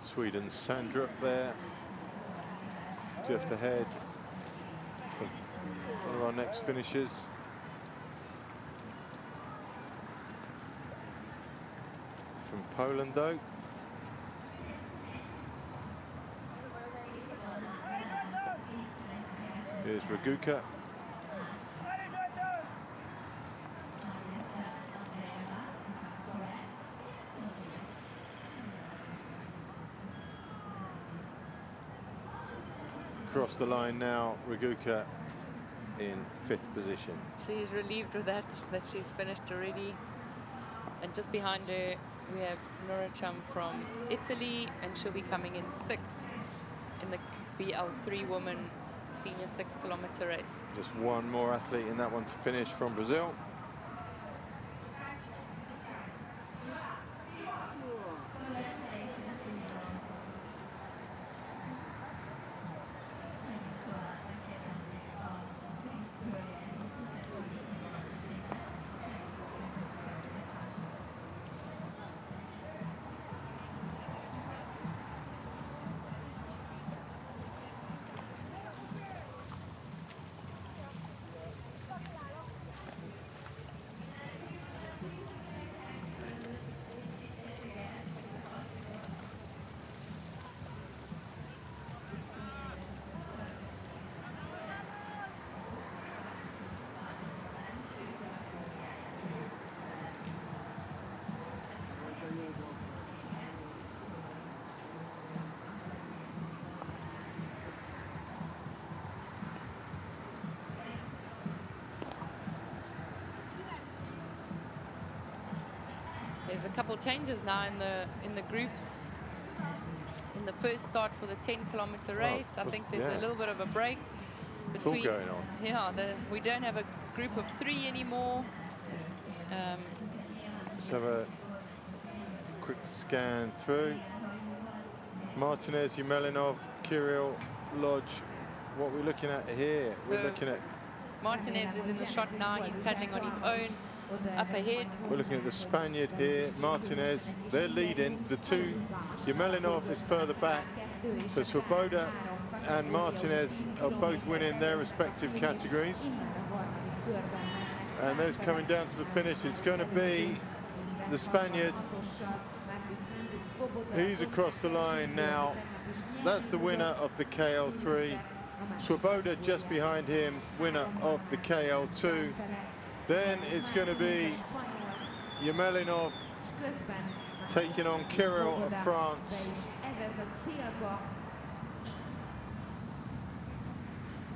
Sweden's Sandra there, just ahead of one of our next finishers. From Poland, though. Here's Raguka. Across the line now, Raguka in 5th position. She's relieved with that she's finished already. And just behind her, we have Nora Chum from Italy, and she'll be coming in 6th in the WVL1 woman senior 6-kilometer race. Just one more athlete in that one to finish from Brazil. There's a couple changes now in the groups. In the first start for the 10-kilometer race, I think there's a little bit of a break between. It's all going on. Yeah, we don't have a group of 3 anymore. Let's have a quick scan through. Martinez, Yemelinov, Kirill, Lodge. What we're looking at here, we're looking at. Martinez is in the shot now. He's paddling on his own. Up ahead. We're looking at the Spaniard here, Martinez. They're leading. The two, Yemelinov is further back. So Swoboda and Martinez are both winning their respective categories. And those coming down to the finish. It's going to be the Spaniard. He's across the line now. That's the winner of the KL3. Swoboda just behind him, winner of the KL2. Then it's going to be Yemelinov taking on Kirill of France.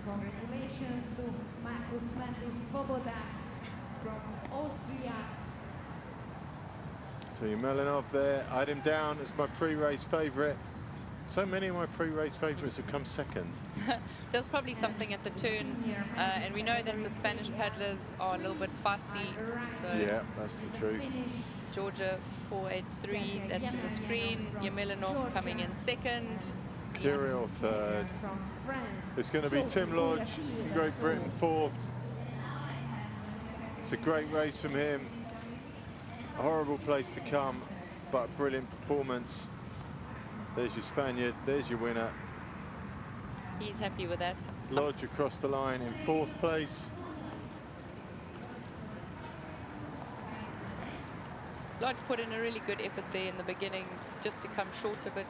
Congratulations to Marcus Swoboda from Austria. So Yemelinov there, I had him down as my pre-race favourite. So many of my pre-race favourites have come second. There's probably something at the turn, and we know that the Spanish paddlers are a little bit fasty. So yeah, that's the truth. Georgia 483, that's in the screen. Yemelinov coming in 2nd. Kirill 3rd. It's going to be Tim Lodge from Great Britain 4th. It's a great race from him. A horrible place to come, but a brilliant performance. There's your Spaniard, there's your winner. He's happy with that. Lodge across the line in 4th place. Lodge put in a really good effort there in the beginning, just to come short a bit.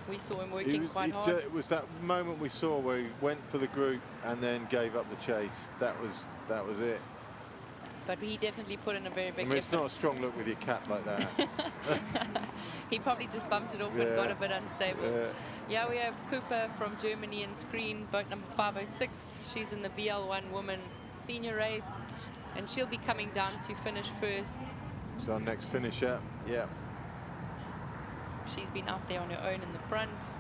We saw him working quite hard. It was that moment we saw where he went for the group and then gave up the chase. That was it. But he definitely put in a very big effort. It's not a strong look with your cap like that. He probably just bumped it off and got a bit unstable. Yeah, we have Cooper from Germany in screen, boat number 506. She's in the WVL1 woman senior race, and she'll be coming down to finish 1st. So our next finisher, yeah. She's been out there on her own in the front.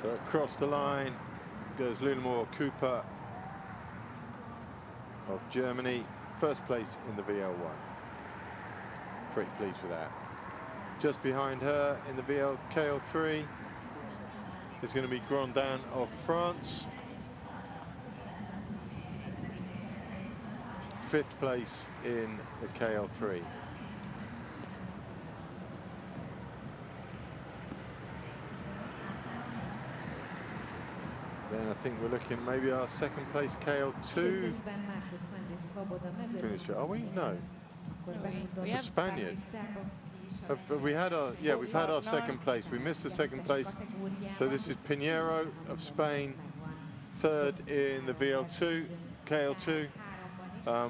So across the line goes Lunamore Cooper of Germany, first place in the VL1. Pretty pleased with that. Just behind her in the KL3 is going to be Grandin of France. 5th place in the KL3. Then I think we're looking maybe our 2nd place KL2 finisher. Are we? No. We It's a have Spaniard. Have we had our, yeah, we've had our 2nd place. We missed the 2nd place. So this is Pinheiro of Spain, 3rd in the VL2, KL2.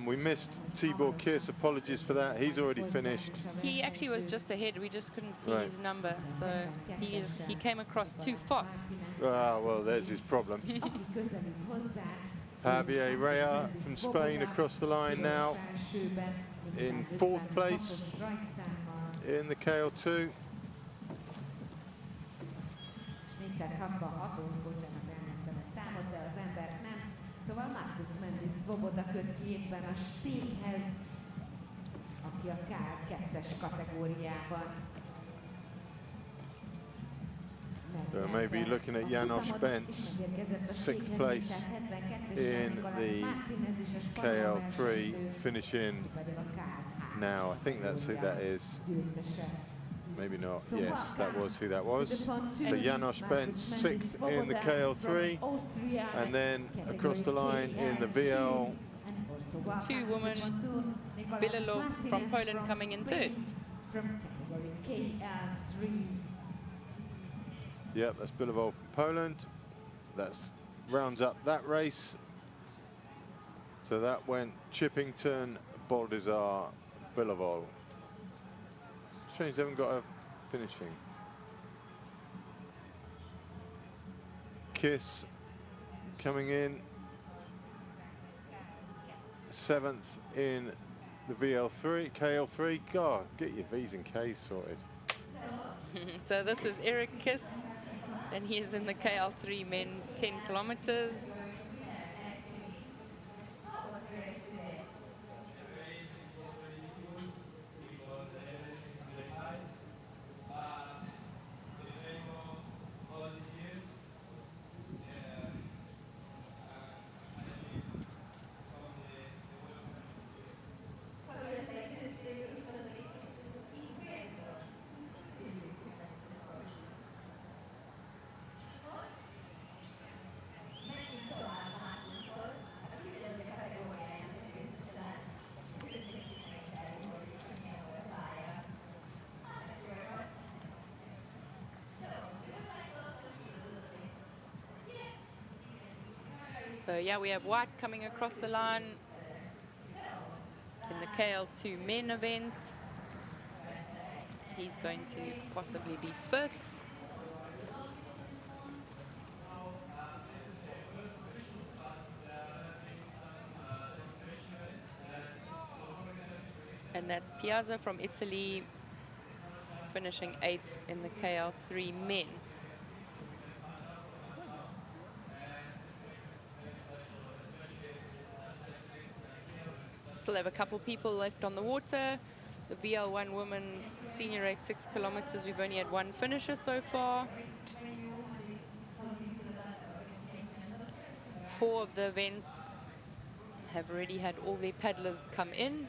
We missed Tibor Kiss, apologies for that. He's already finished. He actually was just ahead. We just couldn't see his number, so he came across too fast. Ah, well, there's his problem. Javier Rea from Spain across the line now in 4th place in the KL2. Szóval Marcus Mendes Svoboda köt ki éppen a Stékhez, aki a KL2-es kategóriában. So maybe looking at Janos Bentz, 6th place in the KL3, finishing now. I think that's who that is. Maybe not. Yes, that was who that was. So Janos Bentz, 6th in the KL3, and then across the line in the VL. 2 women, Bilalov from Poland coming in 3rd. From category KL3. Yep, that's Bilalov from Poland. That's rounds up that race. So that went Chippington, Baldizar, Bilalov. Strange, they haven't got a finishing. Kiss coming in 7th in the VL3, KL3. God, get your V's and K's sorted. So this is Eric Kiss, and he is in the KL3 men 10 kilometers. So yeah, we have White coming across the line in the KL2 men event. He's going to possibly be 5th. And that's Piazza from Italy, finishing 8th in the KL3 men. Still have a couple people left on the water. The VL1 women's senior race 6 kilometers, we've only had 1 finisher so far. 4 of the events have already had all their paddlers come in.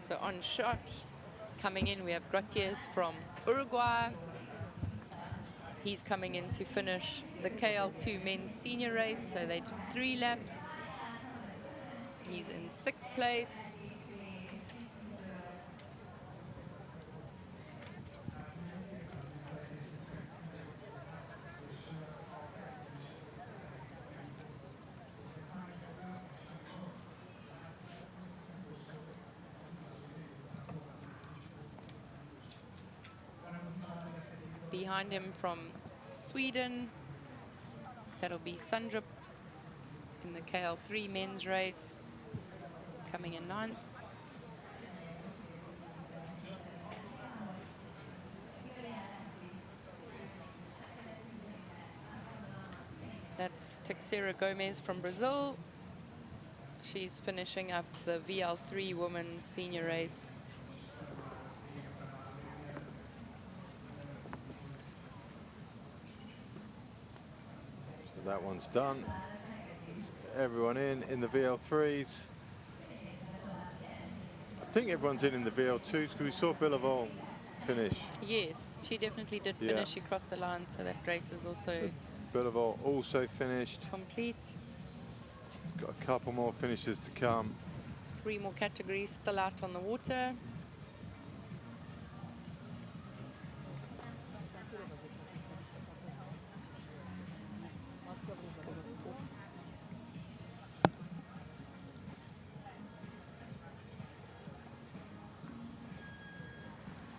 So on shot, coming in, we have Grotiers from Uruguay. He's coming in to finish the KL2 men's senior race, so they did 3 laps. He's in 6th place. Behind him from Sweden, that'll be Sundrup in the KL3 men's race, coming in 9th. That's Teixeira Gomez from Brazil. She's finishing up the VL3 women's senior race. So that one's done. Everyone in the VL3s. I think everyone's in the VL2s because we saw Billavold finish. Yes, she definitely did finish. She crossed the line, so that race is also Billavold also finished. complete. Got a couple more finishes to come. 3 more categories still out on the water.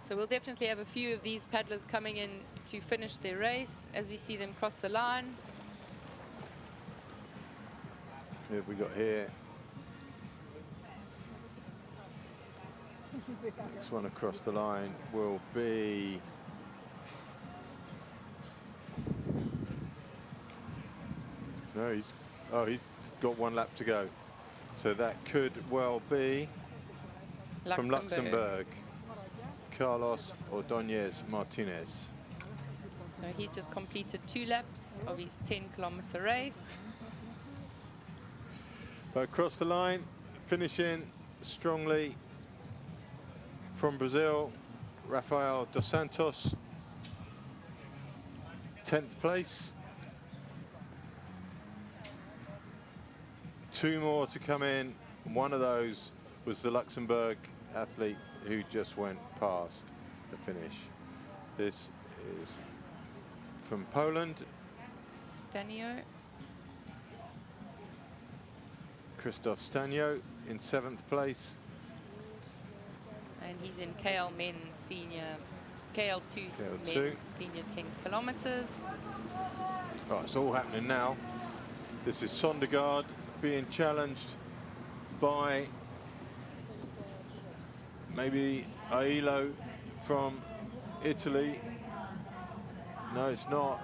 So we'll definitely have a few of these paddlers coming in to finish their race as we see them cross the line. Who have we got here? Next one across the line will be he's got 1 lap to go. So that could well be from Luxembourg, Carlos Ordóñez Martinez. So he's just completed 2 laps of his 10-kilometer race. But across the line, finishing strongly from Brazil, Rafael dos Santos, 10th place. 2 more to come in. One of those was the Luxembourg athlete who just went past the finish. This is from Poland. Stanio. Krzysztof Stanio in 7th place. And he's in KL men's senior, KL2 KL2. men's senior 10 kilometers. Right, it's all happening now. This is Sondergaard being challenged by maybe Ailo from Italy. No, it's not.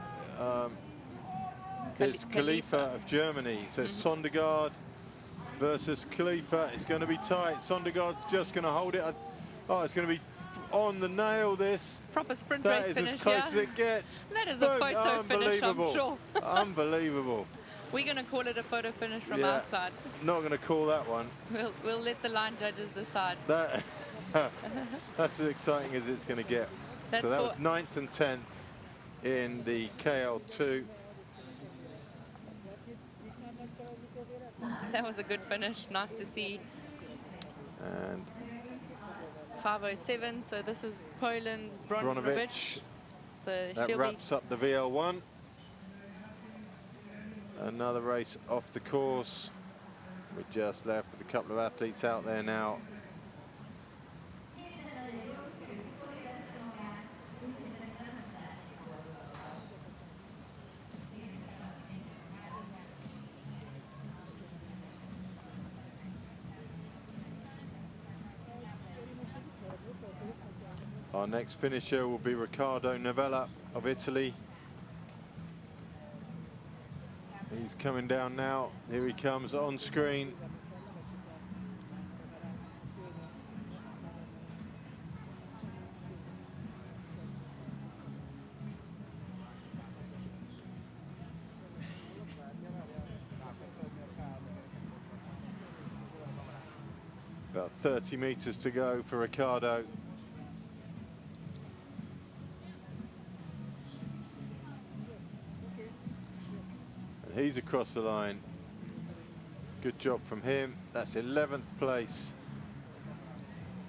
It's Khalifa of Germany. So Sondergaard versus Khalifa. It's going to be tight. Sondergaard's just going to hold it. Oh, it's going to be on the nail, this. Proper sprint That race is finish, as close as it gets. That is a photo finish, I'm sure. Unbelievable. We're going to call it a photo finish from Yeah, outside. Not going to call that one. We'll let the line judges decide. That that's as exciting as it's going to get. That's so that was 9th and 10th in the KL2. That was a good finish. Nice to see. And 5:07. So this is Poland's Bronovich. So that wraps up the VL1. Another race off the course. We're just left with a couple of athletes out there now. Our next finisher will be Riccardo Novella of Italy. He's coming down now. Here he comes on screen. About 30 meters to go for Riccardo. He's across the line. Good job from him. That's 11th place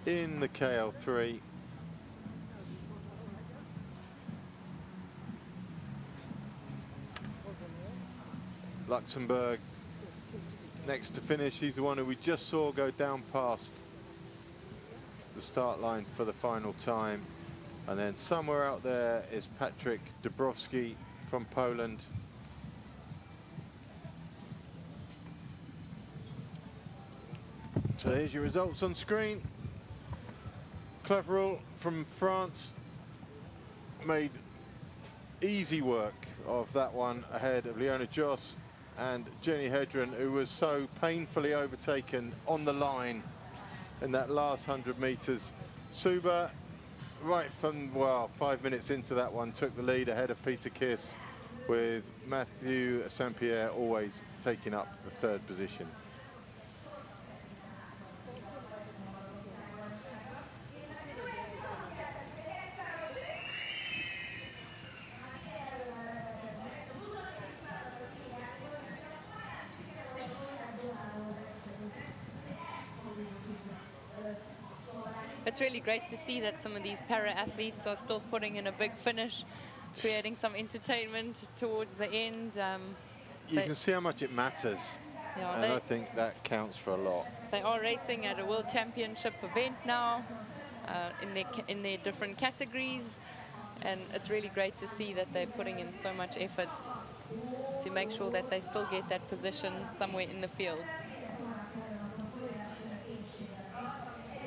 in the KL3. Luxembourg next to finish. He's the one who we just saw go down past the start line for the final time. And then somewhere out there is Patrick Dabrowski from Poland. So here's your results on screen. Cleverell from France made easy work of that one ahead of Leona Joss and Jenny Hedren, who was so painfully overtaken on the line in that last 100 meters. Suba, right from, well, 5 minutes into that one, took the lead ahead of Peter Kiss, with Matthew St. Pierre always taking up the third position. It's really great to see that some of these para-athletes are still putting in a big finish, creating some entertainment towards the end. You can see how much it matters, yeah, and I think that counts for a lot. They are racing at a World Championship event now in their different categories, and it's really great to see that they're putting in so much effort to make sure that they still get that position somewhere in the field.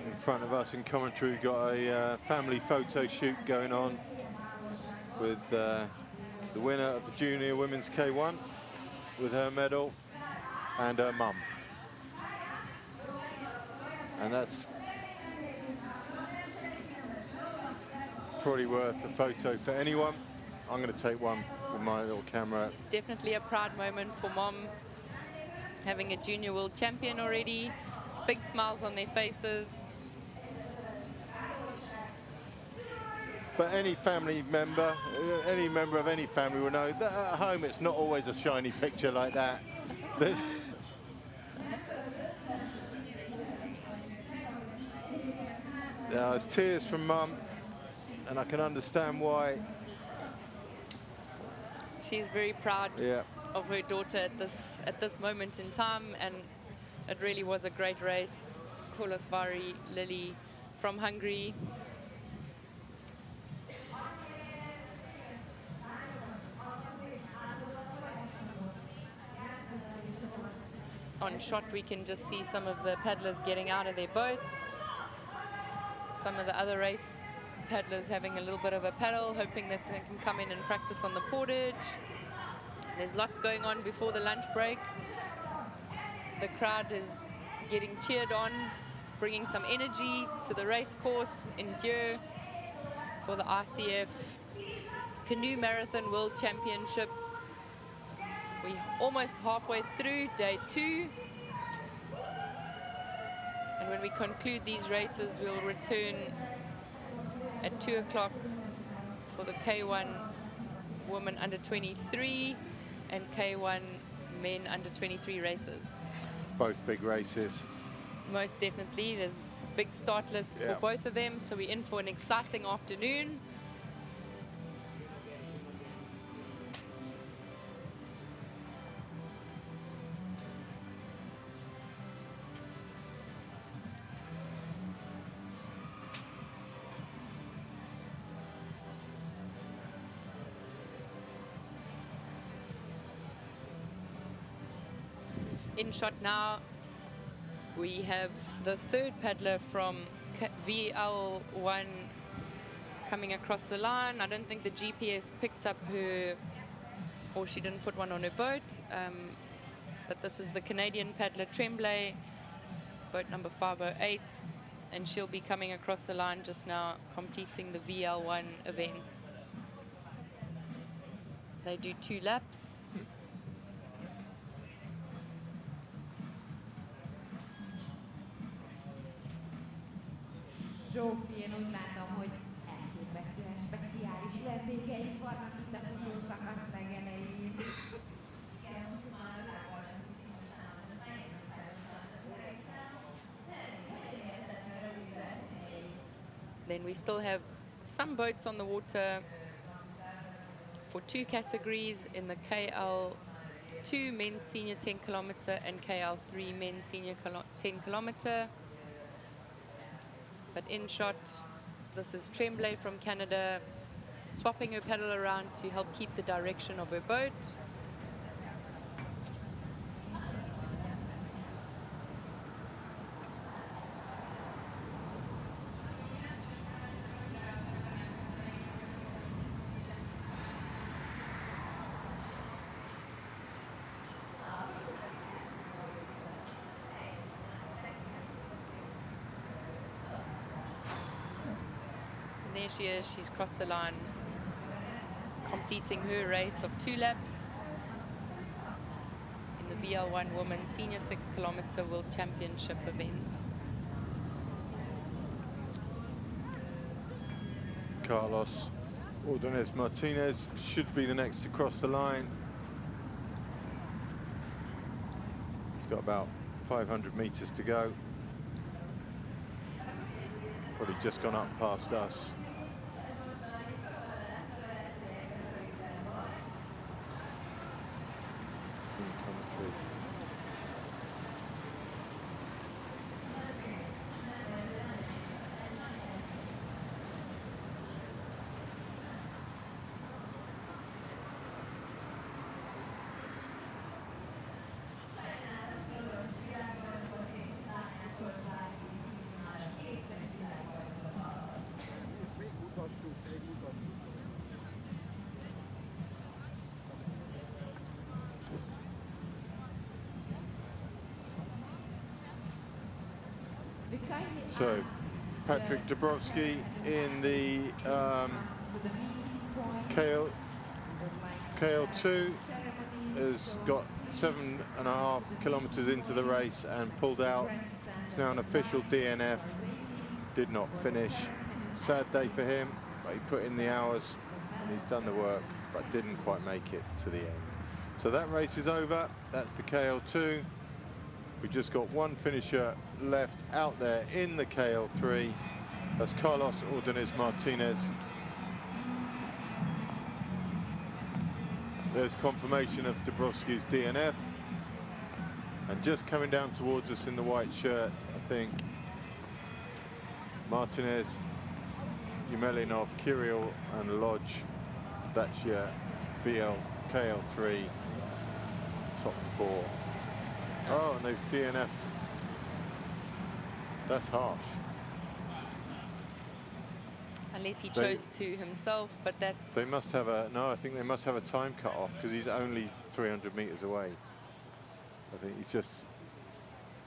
In front of us in commentary, we've got a family photo shoot going on with the winner of the Junior Women's K1 with her medal and her mum. And that's probably worth a photo for anyone. I'm going to take one with my little camera. Definitely a proud moment for mom, having a junior world champion already. Big smiles on their faces. But any family member, any member of any family will know that at home it's not always a shiny picture like that. There's tears from mum, and I can understand why. She's very proud Yeah. of her daughter at this moment in time, and it really was a great race. Kolosvari Lily from Hungary. On shot, we can just see some of the paddlers getting out of their boats. Some of the other race paddlers having a little bit of a paddle, hoping that they can come in and practice on the portage. There's lots going on before the lunch break. The crowd is getting cheered on, bringing some energy to the race course in Gyor for the ICF Canoe Marathon World Championships. We're almost halfway through day 2. And when we conclude these races, we'll return at 2 o'clock for the K1 women under 23 and K1 men under 23 races. Both big races. Most definitely. There's big start lists for both of them, so we're in for an exciting afternoon. In shot now, we have the third paddler from WVL1 coming across the line. I don't think the GPS picked up her, or she didn't put one on her boat. But this is the Canadian paddler Tremblay, boat number 508, and she'll be coming across the line just now, completing the VL1 event. They do 2 laps. Zsófi, én úgy látom, hogy elképesztően speciális lehetőkeink vannak itt a futószakasz legelején. then we still have some boats on the water for 2 categories in the KL2 men's senior 10 kilometer and KL3 men's senior 10 kilometer. But in shot, this is Tremblay from Canada, swapping her paddle around to help keep the direction of her boat. There she is, she's crossed the line, completing her race of 2 laps in the WVL1 Women's Senior 6 Kilometer World Championship events. Carlos Ordonez Martinez should be the next to cross the line. He's got about 500 meters to go. Probably just gone up past us. So, Patrick Dabrowski in the KL2 has got 7.5 kilometers into the race and pulled out. It's now an official DNF. Did not finish. Sad day for him, but he put in the hours and he's done the work, but didn't quite make it to the end. So that race is over. That's the KL2. We've just got one finisher left out there in the KL3. That's Carlos Ordonez Martinez. There's confirmation of Dabrowski's DNF. And just coming down towards us in the white shirt, I think, Martinez, Yumelinov, Kirill and Lodge. That's your KL3 top 4. Oh, and they've DNF'd. That's harsh. Unless he chose to himself, but that's... They must have a... No, I think they must have a time cut off because he's only 300 meters away. I think he's just...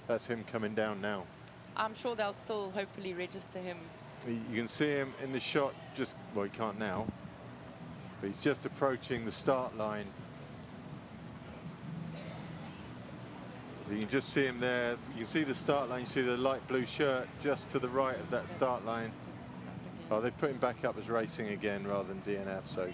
That's him coming down now. I'm sure they'll still hopefully register him. You can see him in the shot just... Well, he can't now. But he's just approaching the start line. You can just see him there. You can see the start line. You see the light blue shirt just to the right of that start line. Oh, they've put him back up as racing again rather than DNF, so